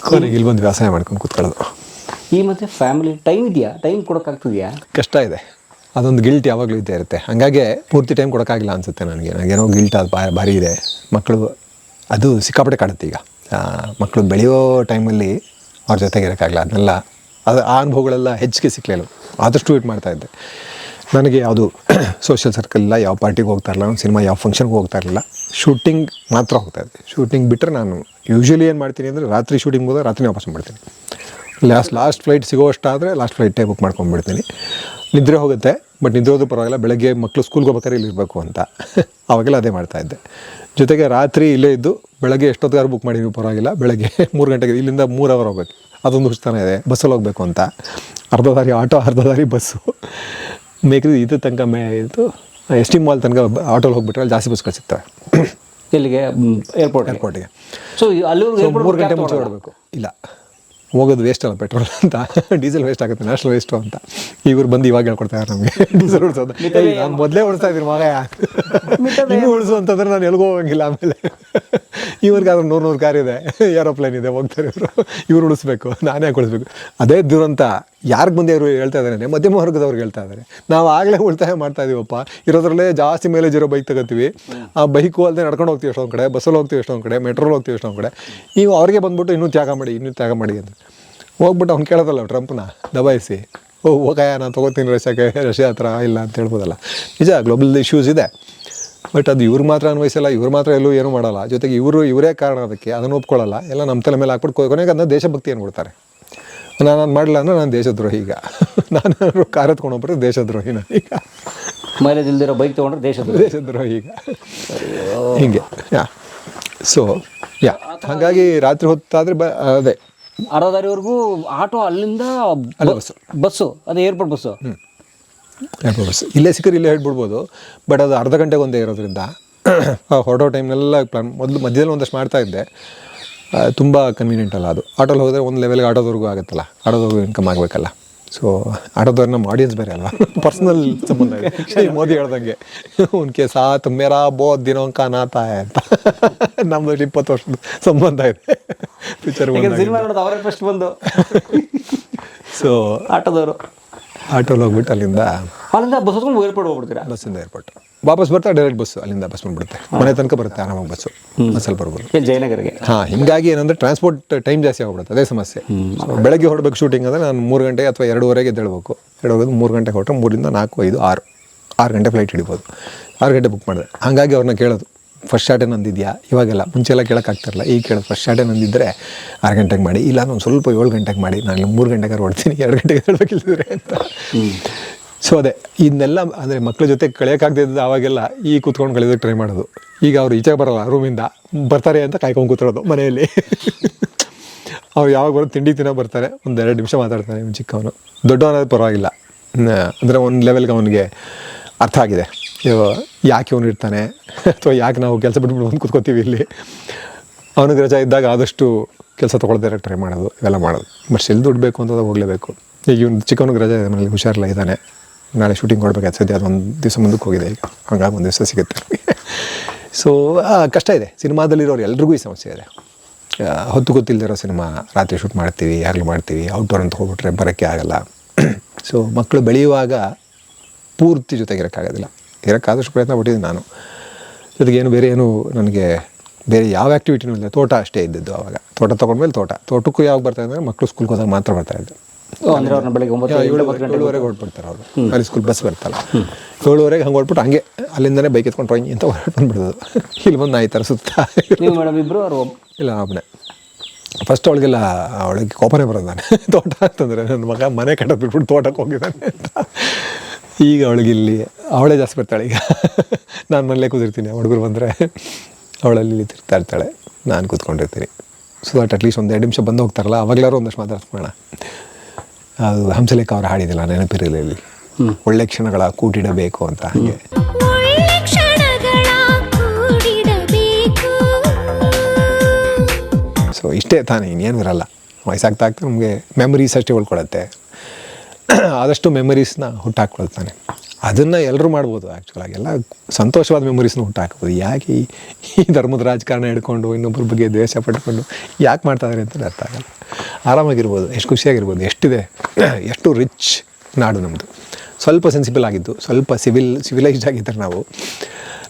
ಕೊನೆಗೆ ಇಲ್ಲಿ ಬಂದು ವ್ಯವಸಾಯ ಮಾಡ್ಕೊಂಡು ಕೂತ್ಕೊಳ್ಳೋದು. ಈ ಮತ್ತೆ ಫ್ಯಾಮಿಲಿ ಟೈಮ್ ಇದೆಯಾ? ಟೈಮ್ ಕೊಡೋಕ್ಕಾಗ್ತಿದೆಯಾ? ಕಷ್ಟ ಇದೆ. ಅದೊಂದು ಗಿಲ್ಟ್ ಯಾವಾಗಲೂ ಇದ್ದೇ ಇರುತ್ತೆ. ಹಾಗಾಗಿ ಪೂರ್ತಿ ಟೈಮ್ ಕೊಡೋಕ್ಕಾಗಿಲ್ಲ ಅನಿಸುತ್ತೆ ನನಗೇನೋ ಗಿಲ್ಟ್ ಅದು ಭಾರಿ ಇದೆ. ಮಕ್ಕಳು ಅದು ಸಿಕ್ಕಾಪಟ್ಟೆ ಕಾಡುತ್ತೆ. ಈಗ ಮಕ್ಕಳು ಬೆಳೆಯೋ ಟೈಮಲ್ಲಿ ಅವ್ರ ಜೊತೆಗೆ ಇರೋಕ್ಕಾಗಲ್ಲ. ಅದನ್ನೆಲ್ಲ ಆ ಅನುಭವಗಳೆಲ್ಲ ಹೆಚ್ಚಿಗೆ ಸಿಕ್ಕಲಿಲ್ಲ. ಆದಷ್ಟು ವೇಟ್ ಮಾಡ್ತಾಯಿದ್ದೆ. ನನಗೆ ಯಾವುದು ಸೋಷಿಯಲ್ ಸರ್ಕಲ್ ಇಲ್ಲ, ಯಾವ ಪಾರ್ಟಿಗೆ ಹೋಗ್ತಾ ಇರಲಿಲ್ಲ, ಒಂದು ಸಿನಿಮಾ ಯಾವ ಫಂಕ್ಷನ್ಗೆ ಹೋಗ್ತಾ ಇರಲಿಲ್ಲ. ಶೂಟಿಂಗ್ ಮಾತ್ರ ಹೋಗ್ತಾಯಿದ್ದೆ. ಶೂಟಿಂಗ್ ಬಿಟ್ಟರೆ ನಾನು ಯೂಶ್ವಲಿ ಏನು ಮಾಡ್ತೀನಿ ಅಂದರೆ, ರಾತ್ರಿ ಶೂಟಿಂಗ್ ಹೋದಾಗ ರಾತ್ರಿ ವಾಪಸ್ ಮಾಡ್ತೀನಿ. ಲಾಸ್ಟ್ ಫ್ಲೈಟ್ ಸಿಗೋಷ್ಟಾದರೆ ಲಾಸ್ಟ್ ಫ್ಲೈಟೇ ಬುಕ್ ಮಾಡ್ಕೊಂಡ್ಬಿಡ್ತೀನಿ. ನಿದ್ರೆ ಹೋಗುತ್ತೆ, ಬಟ್ ನಿದ್ರೆ ಹೋದ್ರೂ ಪರವಾಗಿಲ್ಲ. ಬೆಳಗ್ಗೆ ಮಕ್ಕಳು ಸ್ಕೂಲ್ಗೆ ಹೋಗ್ಬೇಕಾದ್ರೆ ಇಲ್ಲಿ ಇರಬೇಕು ಅಂತ ಅವಾಗೆಲ್ಲ ಅದೇ ಮಾಡ್ತಾಯಿದ್ದೆ. ಜೊತೆಗೆ ರಾತ್ರಿ ಇಲ್ಲೇ ಇದ್ದು ಬೆಳಗ್ಗೆ ಎಷ್ಟೊತ್ತಿಗಾರು ಬುಕ್ ಮಾಡಿದ್ವಿ ಪರವಾಗಿಲ್ಲ. ಬೆಳಗ್ಗೆ 3 ಗಂಟೆಗೆ ಇಲ್ಲಿಂದ 3 ಅವರ್ ಹೋಗ್ಬೇಕು. ಅದೊಂದು ಹುಚ್ಚುತನ ಇದೆ. ಬಸ್ಸಲ್ಲಿ ಹೋಗಬೇಕು ಅಂತ. ಅರ್ಧ ದಾರಿ ಆಟೋ, ಅರ್ಧ ದಾರಿ ಬಸ್ಸು. ಮೇಕ್ರಿ ಇದು ತನಕ ಇದು ST ಮಾಲ್ ತನಕ ಆಟೋಲ್ಲಿ ಹೋಗ್ಬಿಟ್ರೆ ಅಲ್ಲಿ ಜಾಸ್ತಿ ಬಸ್ಗಳು ಸಿಗ್ತವೆ. ಇಲ್ಲಿಗೆ ಏರ್ಪೋರ್ಟಿಗೆ. ಸೊ ಅಲ್ಲಿ 3 ಗಂಟೆ ಮುಂಚೆ ಹೊರಡಬೇಕು. ಇಲ್ಲ, ಹೋಗೋದು ವೇಸ್ಟ್ ಅಲ್ಲ, ಪೆಟ್ರೋಲ್ ಅಂತ, ಡೀಸೆಲ್ ವೇಸ್ಟ್ ಆಗುತ್ತೆ, ನ್ಯಾಷನಲ್ ವೇಸ್ಟು ಅಂತ. ಇವ್ರು ಬಂದು ಇವಾಗ ಹೇಳ್ಕೊಡ್ತಾರೆ ನಮಗೆ ಡೀಸೆಲ್ ಉಳಿಸೋದು. ನಾನು ಮೊದಲೇ ಉಳಿಸ್ತಾ ಇದ್ದೀನಿ ಮಗ, ಇನ್ನೂ ಉಳಿಸು ಅಂತಂದ್ರೆ ನಾನು ಎಲ್ಗೂ ಹೋಗಂಗಿಲ್ಲ. ಆಮೇಲೆ ಇವ್ರಿಗಾದ್ರೂ 100 ಕಾರ್ ಇದೆ, ಏರೋಪ್ಲೇನ್ ಇದೆ, ಹೋಗ್ತಾರೆ ಇವ್ರು ಉಳಿಸ್ಬೇಕು, ನಾನೇ ಯಾಕೆ ಉಳಿಸ್ಬೇಕು. ಅದೇ ದುರಂತ ಯಾರಿಗೆ ಬಂದು ಅವರು ಹೇಳ್ತಾ ಇದ್ದಾರೆ, ಮಧ್ಯಮ ವರ್ಗದವ್ರಿಗೆ ಹೇಳ್ತಾ ಇದ್ದಾರೆ. ನಾವು ಆಗಲೇ ಉಳಿತಾಯ ಮಾಡ್ತಾ ಇದೀವಪ್ಪ, ಇರೋದ್ರಲ್ಲೇ ಜಾಸ್ತಿ ಮೈಲೇಜ್ ಇರೋ ಬೈಕ್ ತಗೋತೀವಿ. ಆ ಬೈಕು ಅಲ್ಲದೆ ನಡ್ಕೊಂಡು ಹೋಗ್ತೀವಿ ಎಷ್ಟೊಂದು ಕಡೆ, ಬಸ್ಸಲ್ಲಿ ಹೋಗ್ತೀವಿ ಎಷ್ಟೊಂದು ಕಡೆ, ಮೆಟ್ರೋಲ್ ಹೋಗ್ತೀವಿ ಎಷ್ಟೊಂದು ಕಡೆ. ನೀವು ಅವ್ರಿಗೆ ಬಂದ್ಬಿಟ್ಟು ಇನ್ನೂ ತ್ಯಾಗ ಮಾಡಿ ಅಂತ ಹೋಗ್ಬಿಟ್ಟು ಅವ್ನು ಕೇಳೋದಲ್ಲ ಟ್ರಂಪ್ನ ದಬಾಯಿಸಿ, ಹೋಗಯ್ಯ ನಾನು ತೊಗೋತೀನಿ ರಷ್ಯಾ ಹತ್ರ ಇಲ್ಲ ಅಂತ ಹೇಳ್ಬೋದಲ್ಲ. ನಿಜ ಗ್ಲೋಬಲ್ ಇಶ್ಯೂಸ್ ಇದೆ. ಬಟ್ ಅದು ಇವ್ರು ಮಾತ್ರ ಅನ್ವಯಿಸಲ್ಲ, ಇವ್ರು ಮಾತ್ರ ಎಲ್ಲೂ ಏನೂ ಮಾಡಲ್ಲ, ಜೊತೆಗೆ ಇವರೇ ಕಾರಣ ಅದಕ್ಕೆ, ಅದನ್ನು ಒಪ್ಕೊಳ್ಳಲ್ಲ, ಎಲ್ಲ ನಮ್ಮ ತಲೆ ಮೇಲೆ ಹಾಕ್ಬಿಟ್ಟು ಕೊನೆಗೆ ಅದನ್ನ ದೇಶಭಕ್ತಿ ಅನ್ಬಿಡ್ತಾರೆ. ನಾನು ಅದು ಮಾಡಲ್ಲ ಅಂದರೆ ನಾನು ದೇಶದ್ರೋಹಿ. ಈಗ ನಾನು ಕಾರ್ ಎತ್ಕೊಂಡು ಹೋಗ್ಬಿಟ್ರೆ ದೇಶದ್ರೋಹಿ, ನಾನು ಈಗ ಮೈಲೇಜ್ ಇಲ್ದಿರೋ ಬೈಕ್ ತೊಗೊಂಡ್ರೆ ದೇಶದ್ರೋಹಿ ಈಗ ಹಿಂಗೆ. ಸೊ ಹಾಗಾಗಿ ರಾತ್ರಿ ಹೊತ್ತಾದರೆ ಅದೇ ಅರ್ಧದಾರಿವರೆಗೂ ಆಟೋ, ಅಲ್ಲಿಂದ ಅಲ್ಲ ಬಸ್ಸು, ಅದು ಏರ್ಪೋರ್ಟ್ ಬಸ್ಸು. ಏರ್ಪೋರ್ಟ್ ಬಸ್ ಇಲ್ಲೇ ಸಿಕ್ಕರೆ ಇಲ್ಲೇ ಹೇಳ್ಬಿಡ್ಬೋದು. ಬಟ್ ಅದು ಅರ್ಧ ಗಂಟೆಗೆ ಒಂದೇ ಇರೋದ್ರಿಂದ ಹೊರಡೋ ಟೈಮ್ನೆಲ್ಲ ಪ್ಲಾನ್ ಮೊದಲು ಮಧ್ಯದಲ್ಲಿ ಒಂದಷ್ಟು ಮಾಡ್ತಾ ಇದ್ದೆ. ತುಂಬ ಕನ್ವೀನಿಯೆಂಟ್ ಅಲ್ಲ ಅದು. ಆಟೋಲ್ಲಿ ಹೋದರೆ ಒಂದು ಲೆವೆಲ್ಗೆ ಆಟೋದವ್ರಿಗೂ ಆಗುತ್ತಲ್ಲ, ಆಟೋದವ್ರಿಗೂ ಇನ್ಕಮ್ ಆಗಬೇಕಲ್ಲ. ಸೊ ಆಟೋದವ್ರು ನಮ್ಮ ಆಡಿಯನ್ಸ್ ಬೇರೆ ಅಲ್ವಾ, ಪರ್ಸ್ನಲ್ ಸಂಬಂಧ ಇದೆ. ಮೋದಿ ಹೇಳ್ದಂಗೆ ಉನ್ಕೆ ಸಾಥ್ ಮೇರಾ ಬಹುತ್ ದಿನೋ ಕಾ ನಾತಾ ಅಂತ ನಮ್ಮದು 20 ವರ್ಷದ ಸಂಬಂಧ ಇದೆ ಪಿಕ್ಚರ್. ಸಿನಿಮಾ ನೋಡೋದು ಅವರೇ ಫಸ್ಟ್ ಬಂದು. ಸೊ ಆಟೋಲ್ಲಿ ಹೋಗ್ಬಿಟ್ಟು ಅಲ್ಲಿಂದ ಬಸ್ ಹೊತ್ಕೊಂಡು ಏರ್ಪೋರ್ಟ್ ಹೋಗ್ಬಿಡ್ತೀರಾ? ಬಸ್ಸಿಂದ ಏರ್ಪೋರ್ಟ್ ವಾಪಸ್ ಬರ್ತಾ ಡೈರೆಕ್ಟ್ ಬಸ್ಸು, ಅಲ್ಲಿಂದ ಬಸ್ ಬಂದ್ಬಿಡುತ್ತೆ, ಮನೆ ತನಕ ಬರುತ್ತೆ ಆರಾಮಾಗಿ ಬಸ್ಸು, ಬಸ್ಸಲ್ಲಿ ಬರ್ಬೋದು. ಜಯನಗರ್ಗೆ. ಹಿಂಗಾಗಿ ಏನಂದರೆ ಟ್ರಾನ್ಸ್ಪೋರ್ಟ್ ಟೈಮ್ ಜಾಸ್ತಿ ಆಗ್ಬಿಡುತ್ತೆ, ಅದೇ ಸಮಸ್ಯೆ. ಸೊ ಬೆಳಗ್ಗೆ ಹೊರಡ್ಬೇಕು ಶೂಟಿಂಗ್ ಅಂದರೆ ನಾನು 3 ಗಂಟೆ ಅಥವಾ 2:30 ಎದ್ದೇಳಬೇಕು. 3 ಗಂಟೆಗೆ ಹೊರಟ್ರೆ 3 ರಿಂದ 4, 5, 6 ಗಂಟೆ ಫ್ಲೈಟ್ ಹಿಡಿಬೋದು. 6 ಗಂಟೆ ಬುಕ್ ಮಾಡಿದೆ. ಹಾಗಾಗಿ ಅವ್ರನ್ನ ಕೇಳೋದು, ಫಸ್ಟ್ ಶಾರ್ಟೇ ನಂದಿದೆಯಾ? ಇವಾಗೆಲ್ಲ ಮುಂಚೆಲ್ಲ ಕೇಳೋಕ್ಕಾಗ್ತಿರಲ್ಲ, ಈಗ ಕೇಳೋದು ಫಸ್ಟ್ ಶಾರ್ಟೇ ನಂದಿದ್ದರೆ 6 ಗಂಟೆಗೆ ಮಾಡಿ, ಇಲ್ಲ ನಾನು ಸ್ವಲ್ಪ 7 ಗಂಟೆಗೆ ಮಾಡಿ, ನಾನು 3 ಗಂಟೆಗೆ ಹೊಡ್ತೀನಿ, 2 ಗಂಟೆಗೆ ಹೇಳಬೇಕಿಲ್ದಿದ್ರೆ ಅಂತ. ಸೊ ಅದೇ ಇದನ್ನೆಲ್ಲ ಅಂದರೆ ಮಕ್ಳ ಜೊತೆ ಕಳೆಯೋಕ್ಕಾಗ್ದಿದ್ದು ಆವಾಗೆಲ್ಲ ಈ ಕೂತ್ಕೊಂಡು ಕಳೆಯೋದಕ್ಕೆ ಟ್ರೈ ಮಾಡೋದು. ಈಗ ಅವ್ರು ಈಚೆಗೆ ಬರೋಲ್ಲ, ರೂಮಿಂದ ಬರ್ತಾರೆ ಅಂತ ಕಾಯ್ಕೊಂಡು ಕೂತಿರೋದು ಮನೆಯಲ್ಲಿ. ಅವ್ರು ಯಾವಾಗ ಬರೋದು ತಿಂಡಿ ತಿನ್ನೋ ಬರ್ತಾರೆ, 1-2 ನಿಮಿಷ ಮಾತಾಡ್ತಾನೆ ಇವ್ನು ಚಿಕ್ಕವನು. ದೊಡ್ಡವನಾದ್ರೆ ಪರವಾಗಿಲ್ಲ, ಅಂದರೆ ಒಂದು ಲೆವೆಲ್ಗೆ ಅವನಿಗೆ ಅರ್ಥ ಆಗಿದೆ ಯಾಕೆ ಅವನು ಇರ್ತಾನೆ, ಅಥವಾ ಯಾಕೆ ನಾವು ಕೆಲಸ ಬಿಟ್ಬಿಟ್ಟು ಬಂದು ಕೂತ್ಕೋತೀವಿ ಇಲ್ಲಿ. ಅವನಿಗೆ ರಜಾ ಇದ್ದಾಗ ಆದಷ್ಟು ಕೆಲಸ ತೊಗೊಳ್ದೇ ಟ್ರೈ ಮಾಡೋದು, ಇವೆಲ್ಲ ಮಾಡೋದು. ಬಟ್ ಎಲ್ಲಿ ದುಡ್ಡು ಬೇಕು ಅಂತ ಹೋಗಲೇಬೇಕು. ಈಗ ಇವ್ನು ಚಿಕ್ಕವನಿಗೆ ರಜಾ ಇದೆ, ಮನೇಲಿ ಹುಷಾರಿಲ್ಲ ಇದ್ದಾನೆ, ನಾಳೆ ಶೂಟಿಂಗ್ ಕೊಡಬೇಕಾಯ್ತು, ಸದ್ಯ ಅದೊಂದು ದಿವಸ ಮುಂದಕ್ಕೆ ಹೋಗಿದೆ. ಈಗ ಹಂಗಾಗಿ ಒಂದು ದಿವಸ ಸಿಗುತ್ತೆ. ಸೊ ಕಷ್ಟ ಇದೆ ಸಿನಿಮಾದಲ್ಲಿರೋರು ಎಲ್ರಿಗೂ ಈ ಸಮಸ್ಯೆ ಇದೆ. ಹೊತ್ತು ಗೊತ್ತಿಲ್ಲದಿರೋ ಸಿನಿಮಾ, ರಾತ್ರಿ ಶೂಟ್ ಮಾಡ್ತೀವಿ, ಯಾಗಲೂ ಮಾಡ್ತೀವಿ, ಔಟ್ಡೋರ್ ಅಂತ ಹೋಗ್ಬಿಟ್ರೆ ಬರೋಕ್ಕೆ ಆಗಲ್ಲ. ಸೊ ಮಕ್ಕಳು ಬೆಳೆಯುವಾಗ ಪೂರ್ತಿ ಜೊತೆಗೆ ಇರೋಕ್ಕಾಗೋದಿಲ್ಲ. ಇರೋಕ್ಕಾದಷ್ಟು ಪ್ರಯತ್ನ ಪಟ್ಟಿದ್ದೀನಿ ನಾನು. ಜೊತೆಗೆ ಬೇರೆ ನನಗೆ ಬೇರೆ ಯಾವ ಆ್ಯಕ್ಟಿವಿಟಿನೂ ಇಲ್ಲ. ತೋಟ ಅಷ್ಟೇ ಇದ್ದಿದ್ದು ಆವಾಗ. ತೋಟ ತೊಗೊಂಡ್ಮೇಲೆ ತೋಟಕ್ಕೂ ಯಾವಾಗ ಬರ್ತಾಯಿದ್ದೆ ಅಂದರೆ ಮಕ್ಕಳು ಸ್ಕೂಲ್ಗೆ ಹೋದಾಗ ಮಾತ್ರ ಬರ್ತಾಯಿದ್ದೆ. ಅಂದರೆ ಅವ್ರನ್ನ ಬೆಳಗ್ಗೆ 7:30 ಹೊರಟ್ಬಿಡ್ತಾರೆ ಅವರು, ಅಲ್ಲಿ ಸ್ಕೂಲ್ ಬಸ್ ಬರ್ತಲ್ಲ, 7:30 ಹಂಗೆ ಹೊರಟ್ಬಿಟ್ಟು ಹಂಗೆ ಅಲ್ಲಿಂದನೇ ಬೈಕ್ ಎತ್ಕೊಂಡು ಟ್ರೈನ್ ಅಂತ ಹೊರಟು ಬಂದ್ಬಿಡೋದು. ಇಲ್ಲಿ ಬಂದು ನಾಯಿ ಥರ ಸುತ್ತಾ. ನೀವು ಮೇಡಮ್ ಇಬ್ಬರು ಅವರು? ಇಲ್ಲ, ಒಬ್ಬನೇ. ಫಸ್ಟ್ ಅವಳಿಗೆ ಕೋಪನೇ ಬರೋದು ನಾನು, ತೋಟ ಅಂತಂದರೆ ನನ್ನ ಮಗ ಮನೆ ಕಟ್ಟೋದು ಬಿಟ್ಬಿಟ್ಟು ತೋಟಕ್ಕೆ ಹೋಗಿದ್ದಾನೆ ಅಂತ. ಈಗ ಅವಳೇ ಜಾಸ್ತಿ ಬರ್ತಾಳೆ. ಈಗ ನಾನು ಮನೇಲೇ ಕೂತಿರ್ತೀನಿ, ಹುಡುಗರು ಬಂದರೆ ಅವಳಲ್ಲಿ ತಿರ್ತಾ ಇರ್ತಾಳೆ, ನಾನು ಕೂತ್ಕೊಂಡಿರ್ತೀನಿ. ಸೊ ದಟ್ ಅಟ್ಲೀಸ್ಟ್ 1-2 ನಿಮಿಷ ಬಂದು ಹೋಗ್ತಾರಲ್ಲ, ಅವಾಗಲಾರು ಒಂದಷ್ಟು ಮಾತಾಡ್ಸ್ಕೊಳ್ಳೋಣ. ಅದು ಹಂಸಲೇಖ ಅವ್ರು ಹಾಡಿದಿಲ್ಲ, ನೆನಪಿರಲಿ, ಒಳ್ಳೆ ಕ್ಷಣಗಳ ಕೂಡಿಡಬೇಕು ಅಂತ. ಹಾಗೆ ಸೊ ಇಷ್ಟೇ ತಾನೇ, ಇನ್ನೇನು ಇರಲ್ಲ. ವಯಸ್ಸಾಗ್ತಾ ನಮಗೆ ಮೆಮರೀಸ್ ಅಷ್ಟೇ ಉಳ್ಕೊಳತ್ತೆ. ಆದಷ್ಟು ಮೆಮರೀಸ್ನ ಹುಟ್ಟಾಕ್ಕೊಳ್ತಾನೆ. ಅದನ್ನು ಎಲ್ಲರೂ ಮಾಡ್ಬೋದು ಆ್ಯಕ್ಚುಲಾಗಿ, ಎಲ್ಲ ಸಂತೋಷವಾದ ಮೆಮೊರೀಸ್ನ ಹುಟ್ಟಾಕ್ಬೋದು. ಯಾಕೆ ಈ ಧರ್ಮದ ರಾಜಕಾರಣ ಹಿಡ್ಕೊಂಡು ಇನ್ನೊಬ್ಬರ ಬಗ್ಗೆ ದ್ವೇಷ ಪಟ್ಕೊಂಡು ಯಾಕೆ ಮಾಡ್ತಾಯಿದ್ದಾರೆ ಅಂತ ಅರ್ಥ ಆಗಲ್ಲ. ಆರಾಮಾಗಿರ್ಬೋದು, ಎಷ್ಟು ಖುಷಿಯಾಗಿರ್ಬೋದು. ಎಷ್ಟು ರಿಚ್ ನಾಡು ನಮ್ಮದು. ಸ್ವಲ್ಪ ಸೆನ್ಸಿಬಲ್ ಆಗಿದ್ದು, ಸ್ವಲ್ಪ ಸಿವಿಲೈಸ್ಡ್ ಆಗಿದ್ದರೆ ನಾವು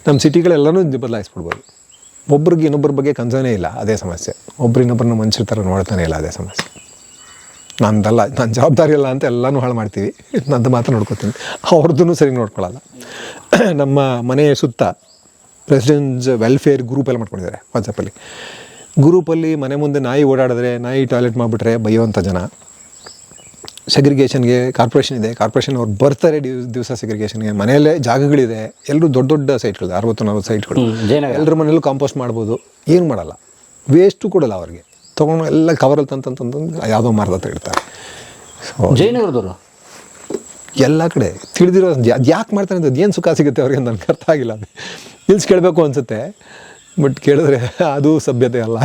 ನಮ್ಮ ಸಿಟಿಗಳೆಲ್ಲನೂ ಬದಲಾಯಿಸ್ಬಿಡ್ಬೋದು. ಒಬ್ರಿಗೆ ಇನ್ನೊಬ್ಬರ ಬಗ್ಗೆ ಕನ್ಸರ್ನೇ ಇಲ್ಲ, ಅದೇ ಸಮಸ್ಯೆ. ಒಬ್ರು ಇನ್ನೊಬ್ಬರನ್ನ ಮನುಷ್ಯರ ಥರ ನೋಡ್ತಾನೆ ಇಲ್ಲ, ಅದೇ ಸಮಸ್ಯೆ. ನಂದಲ್ಲ, ನನ್ನ ಜವಾಬ್ದಾರಿ ಅಲ್ಲ ಅಂತ ಎಲ್ಲನೂ ಹಾಳು ಮಾಡ್ತೀವಿ, ನಂದು ಮಾತ್ರ ನೋಡ್ಕೊತೀನಿ. ಅವ್ರದ್ದೂ ಸರಿ ನೋಡ್ಕೊಳ್ಳಲ್ಲ. ನಮ್ಮ ಮನೆಯ ಸುತ್ತ ರೆಸಿಡೆನ್ಸ್ ವೆಲ್ಫೇರ್ ಗ್ರೂಪ್ ಎಲ್ಲ ಮಾಡ್ಕೊಂಡಿದ್ದಾರೆ ವಾಟ್ಸಪ್ಪಲ್ಲಿ. ಗ್ರೂಪಲ್ಲಿ ಮನೆ ಮುಂದೆ ನಾಯಿ ಓಡಾಡಿದ್ರೆ, ನಾಯಿ ಟಾಯ್ಲೆಟ್ ಮಾಡಿಬಿಟ್ರೆ ಬೈಯೋವಂಥ ಜನ. ಸೆಗ್ರಿಗೇಷನ್ಗೆ ಕಾರ್ಪೊರೇಷನ್ ಇದೆ, ಕಾರ್ಪೊರೇಷನ್ ಅವ್ರು ಬರ್ತಾರೆ ದಿವಸ ಸೆಗ್ರಿಗೇಷನ್ಗೆ. ಮನೆಯಲ್ಲೇ ಜಾಗಗಳಿದೆ, ಎಲ್ಲರೂ ದೊಡ್ಡ ಸೈಟ್ಗಳು, 60-40 ಸೈಟ್ಗಳು. ಎಲ್ಲರ ಮನೇಲೂ ಕಾಂಪೋಸ್ಟ್ ಮಾಡ್ಬೋದು, ಏನು ಮಾಡಲ್ಲ, ವೇಸ್ಟು ಕೊಡಲ್ಲ ಅವ್ರಿಗೆ. ತೊಗೊಂಡು ಎಲ್ಲ ಕವರಲ್ಲಿ ತಂತಂತಂದು ಯಾವುದೋ ಮಾರ್ದ ಹತ್ರ ಇಡ್ತಾರೆ. ಸೊ ಜಯನಗರದವರು ಎಲ್ಲ ಕಡೆ ತಿಳಿದಿರೋ ಅದು ಯಾಕೆ ಮಾಡ್ತಾರೆ ಅಂತ, ಏನು ಸುಖ ಸಿಗುತ್ತೆ ಅವ್ರಿಗೆ ನನಗೆ ಅರ್ಥ ಆಗಿಲ್ಲ. ಅದು ನಿಲ್ಸಿ ಕೇಳಬೇಕು ಅನಿಸುತ್ತೆ, ಬಟ್ ಕೇಳಿದ್ರೆ ಅದು ಸಭ್ಯತೆ ಅಲ್ಲ.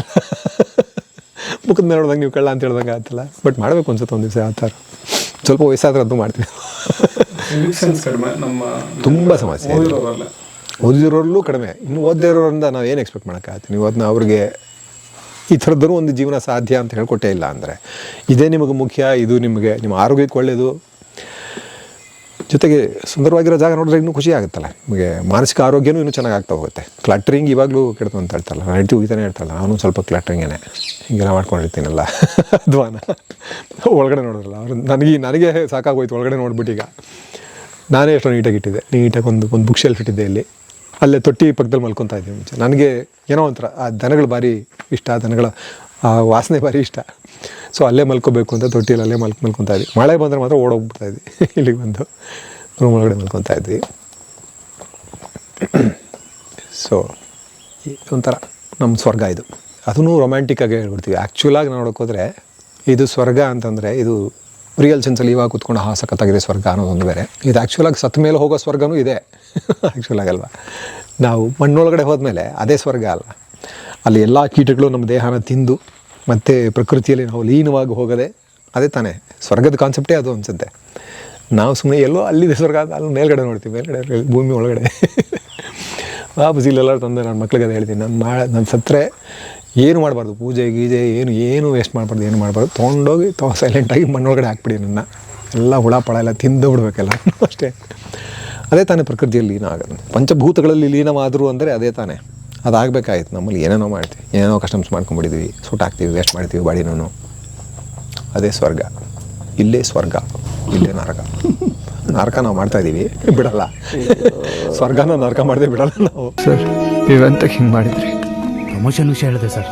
ಮುಖದ ಮೇಲೆ ನೋಡ್ದಂಗೆ ನೀವು ಕಳ್ಳ ಅಂತ ಹೇಳ್ದಂಗೆ ಆಗ್ತಿಲ್ಲ, ಬಟ್ ಮಾಡಬೇಕು ಅನ್ಸುತ್ತೆ ಒಂದು ದಿವಸ ಆ ಥರ. ಸ್ವಲ್ಪ ವಯಸ್ಸಾದ್ರೆ ಅದು ಮಾಡ್ತೀವಿ. ತುಂಬ ಸಮಸ್ಯೆ ಇದೆ. ಓದಿರೋರಲ್ಲೂ ಕಡಿಮೆ, ಇನ್ನು ಓದದೇ ಇರೋರಿಂದ ನಾವು ಏನು ಎಕ್ಸ್ಪೆಕ್ಟ್ ಮಾಡೋಕ್ಕಾಗತ್ತೆ? ನೀವು ಅದನ್ನ ಅವ್ರಿಗೆ ಈ ಥರದ್ದು ಒಂದು ಜೀವನ ಸಾಧ್ಯ ಅಂತ ಹೇಳ್ಕೊಟ್ಟೇ ಇಲ್ಲ ಅಂದರೆ, ಇದೇ ನಿಮಗೆ ಮುಖ್ಯ, ಇದು ನಿಮ್ಮ ಆರೋಗ್ಯಕ್ಕೆ ಒಳ್ಳೆಯದು, ಜೊತೆಗೆ ಸುಂದರವಾಗಿರೋ ಜಾಗ ನೋಡಿದ್ರೆ ಇನ್ನೂ ಖುಷಿ ಆಗುತ್ತಲ್ಲ ನಿಮಗೆ. ಮಾನಸಿಕ ಆರೋಗ್ಯನೂ ಇನ್ನೂ ಚೆನ್ನಾಗಿ ಆಗ್ತಾ ಹೋಗುತ್ತೆ. ಕ್ಲಟ್ರಿಂಗ್ ಇವಾಗಲೂ ಕೆಡ್ತು ಅಂತ ಹೇಳ್ತಾರಲ್ಲ, ನೈಟಿ ಹೋಗಿತಾನೆ ಹೇಳ್ತಾರಲ್ಲ, ನಾನು ಸ್ವಲ್ಪ ಕ್ಲಟ್ರಿಂಗೇನೆ ಹೀಗೆಲ್ಲ ಮಾಡ್ಕೊಂಡಿರ್ತೀನಲ್ಲ ಅಧ್ವಾನ. ಒಳಗಡೆ ನೋಡಿದ್ರಲ್ಲ ಅವರು, ನನಗೆ ಸಾಕಾಗೋಯ್ತು ಒಳಗಡೆ ನೋಡ್ಬಿಟ್ಟು. ಈಗ ನಾನೇ ಎಷ್ಟೋ ನೀಟಾಗಿ ಇಟ್ಟಿದ್ದೆ, ನೀಟಾಗಿ ಒಂದು ಬುಕ್ ಶೆಲ್ಫ್ ಇಟ್ಟಿದ್ದೆ ಇಲ್ಲಿ, ಅಲ್ಲೇ ತೊಟ್ಟಿ ಪಕ್ಕದಲ್ಲಿ ಮಲ್ಕೊತಾ ಇದ್ದೀವಿ ಮುಂಚೆ. ನನಗೆ ಏನೋ ಒಂಥರ ಆ ದನಗಳು ಭಾರಿ ಇಷ್ಟ, ದನಗಳ ಆ ವಾಸನೆ ಭಾರಿ ಇಷ್ಟ. ಸೊ ಅಲ್ಲೇ ಮಲ್ಕೋಬೇಕು ಅಂತ ತೊಟ್ಟಿಯಲ್ಲಿ ಅಲ್ಲೇ ಮಲ್ಕೊತಾ ಇದ್ವಿ. ಮಳೆ ಬಂದರೆ ಮಾತ್ರ ಓಡೋಗ್ಬಿಡ್ತಾ ಇದ್ವಿ. ಇಲ್ಲಿಗೆ ಬಂದು ರೂಮ್ ಒಳಗಡೆ ಮಲ್ಕೊತಾ ಇದ್ವಿ. ಸೊ ಒಂಥರ ನಮ್ಮ ಸ್ವರ್ಗ ಇದು. ಅದನ್ನು ರೊಮ್ಯಾಂಟಿಕ್ಕಾಗಿ ಹೇಳ್ಬಿಡ್ತೀವಿ. ಆ್ಯಕ್ಚುಲಾಗಿ ನೋಡೋಕ್ಕೋದ್ರೆ ಇದು ಸ್ವರ್ಗ ಅಂತಂದರೆ ಇದು ರಿಯಲ್ ಸೆನ್ಸಲ್ಲಿ ಇವಾಗ ಕೂತ್ಕೊಂಡು ಸಖತ್ತಾಗಿದೆ ಸ್ವರ್ಗ ಅನ್ನೋದೊಂದು ಬೇರೆ. ಇದು ಆ್ಯಕ್ಚುಲಾಗಿ ಸತ್ತ ಮೇಲೆ ಹೋಗೋ ಸ್ವರ್ಗನೂ ಇದೆ ಆ್ಯಕ್ಚುಲಾಗಿ ಅಲ್ವಾ. ನಾವು ಮಣ್ಣೊಳಗಡೆ ಹೋದ್ಮೇಲೆ ಅದೇ ಸ್ವರ್ಗ ಅಲ್ಲ. ಅಲ್ಲಿ ಎಲ್ಲ ಕೀಟಗಳು ನಮ್ಮ ದೇಹನ ತಿಂದು ಮತ್ತು ಪ್ರಕೃತಿಯಲ್ಲಿ ನಾವು ಲೀನವಾಗಿ ಹೋಗೋದೆ ಅದೇ ತಾನೇ ಸ್ವರ್ಗದ ಕಾನ್ಸೆಪ್ಟೇ ಅದು ಅನಿಸುತ್ತೆ. ನಾವು ಸುಮ್ಮನೆ ಎಲ್ಲೋ ಅಲ್ಲಿದೆ ಸ್ವರ್ಗ ಅಂತ ಅಲ್ಲಿ ಮೇಲ್ಗಡೆ ನೋಡ್ತೀವಿ, ಮೇಲ್ಗಡೆ ಭೂಮಿ ಒಳಗಡೆ ವಾಪಸ್ ಇಲ್ಲೆಲ್ಲ ತಂದೆ ನನ್ನ ಮಕ್ಳಿಗೆ ಅದು ಹೇಳ್ತೀನಿ. ನಾನು ಸತ್ತರೆ ಏನು ಮಾಡಬಾರ್ದು, ಪೂಜೆ ಗೀಜೆ ಏನು ವೇಸ್ಟ್ ಮಾಡಬಾರ್ದು, ಏನು ಮಾಡಬಾರ್ದು, ತೊಗೊಂಡೋಗಿ ಸೈಲೆಂಟಾಗಿ ಮಣ್ಣೊಳಗಡೆ ಹಾಕ್ಬಿಡಿ. ನನ್ನ ಎಲ್ಲ ಹುಳ ಪಳ ಎಲ್ಲ ತಿಂದು ಬಿಡ್ಬೇಕೆಲ್ಲ ಅಷ್ಟೇ. ಅದೇ ತಾನೇ ಪ್ರಕೃತಿಯಲ್ಲಿ ಲೀನ ಆಗೋದು. ಪಂಚಭೂತಗಳಲ್ಲಿ ಲೀನವಾದರು ಅಂದರೆ ಅದೇ ತಾನೇ. ಅದಾಗಬೇಕಾಯ್ತು. ನಮ್ಮಲ್ಲಿ ಏನೇನೋ ಮಾಡ್ತೀವಿ, ಏನೇನೋ ಕಸ್ಟಮ್ಸ್ ಮಾಡ್ಕೊಂಡ್ಬಿಟ್ಟಿದ್ವಿ, ಸುಟ್ಟಾಕ್ತೀವಿ, ವೇಸ್ಟ್ ಮಾಡ್ತೀವಿ ಬಾಡಿನೂ. ಅದೇ ಸ್ವರ್ಗ. ಇಲ್ಲೇ ಸ್ವರ್ಗ, ಇಲ್ಲೇ ನರಕ. ನರಕ ನಾವು ಮಾಡ್ತಾಯಿದ್ದೀವಿ, ಬಿಡಲ್ಲ. ಸ್ವರ್ಗನ ನರಕ ಮಾಡದೆ ಬಿಡಲ್ಲ ನಾವು. ಸರ್ ನೀವೆಂತಕ್ಕೆ ಹಿಂಗೆ ಮಾಡಿದ್ರಿ? ಪ್ರಮೋಷನ್ ವಿಷಯ ಹೇಳಿದೆ ಸರ್.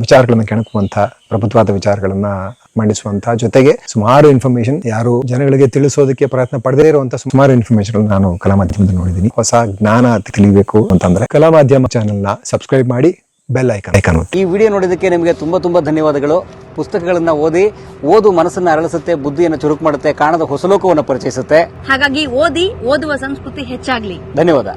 ವಿಚಾರಗಳನ್ನು ಕೆಣಕುವಂಥ, ಪ್ರಭುತ್ವದ ವಿಚಾರಗಳನ್ನು ಮಂಡಿಸುವಂಥ ಜೊತೆಗೆ ಸುಮಾರು ಇನ್ಫಾರ್ಮೇಶನ್ ಯಾರು ಜನಗಳಿಗೆ ತಿಳಿಸೋದಕ್ಕೆ ಪ್ರಯತ್ನ ಪಡದೇ ಇರುವಂಥ ಸುಮಾರು ಇನ್ಫಾರ್ಮೇಶನ್ ನಾನು ಕಲಾ ಮಾಧ್ಯಮದಲ್ಲಿ ನೋಡಿದ್ದೀನಿ. ಹೊಸ ಜ್ಞಾನ ತಿಳಿಬೇಕು ಅಂತಂದ್ರೆ ಕಲಾ ಮಾಧ್ಯಮ ಚಾನೆಲ್ನ ಸಬ್ಸ್ಕ್ರೈಬ್ ಮಾಡಿ, ಬೆಲ್ ಐಕಾನ್ ಒತ್ತಿ. ಈ ವಿಡಿಯೋ ನೋಡಿದ್ದಕ್ಕೆ ನಿಮಗೆ ತುಂಬಾ ಧನ್ಯವಾದಗಳು. ಪುಸ್ತಕಗಳನ್ನ ಓದು ಮನಸ್ಸನ್ನ ಅರಳಿಸುತ್ತೆ, ಬುದ್ಧಿಯನ್ನು ಚುರುಕು ಮಾಡುತ್ತೆ, ಕಾಣದ ಹೊಸ ಲೋಕವನ್ನು ಪರಿಚಯಿಸುತ್ತೆ. ಹಾಗಾಗಿ ಓದುವ ಸಂಸ್ಕೃತಿ ಹೆಚ್ಚಾಗ್ಲಿ. ಧನ್ಯವಾದ.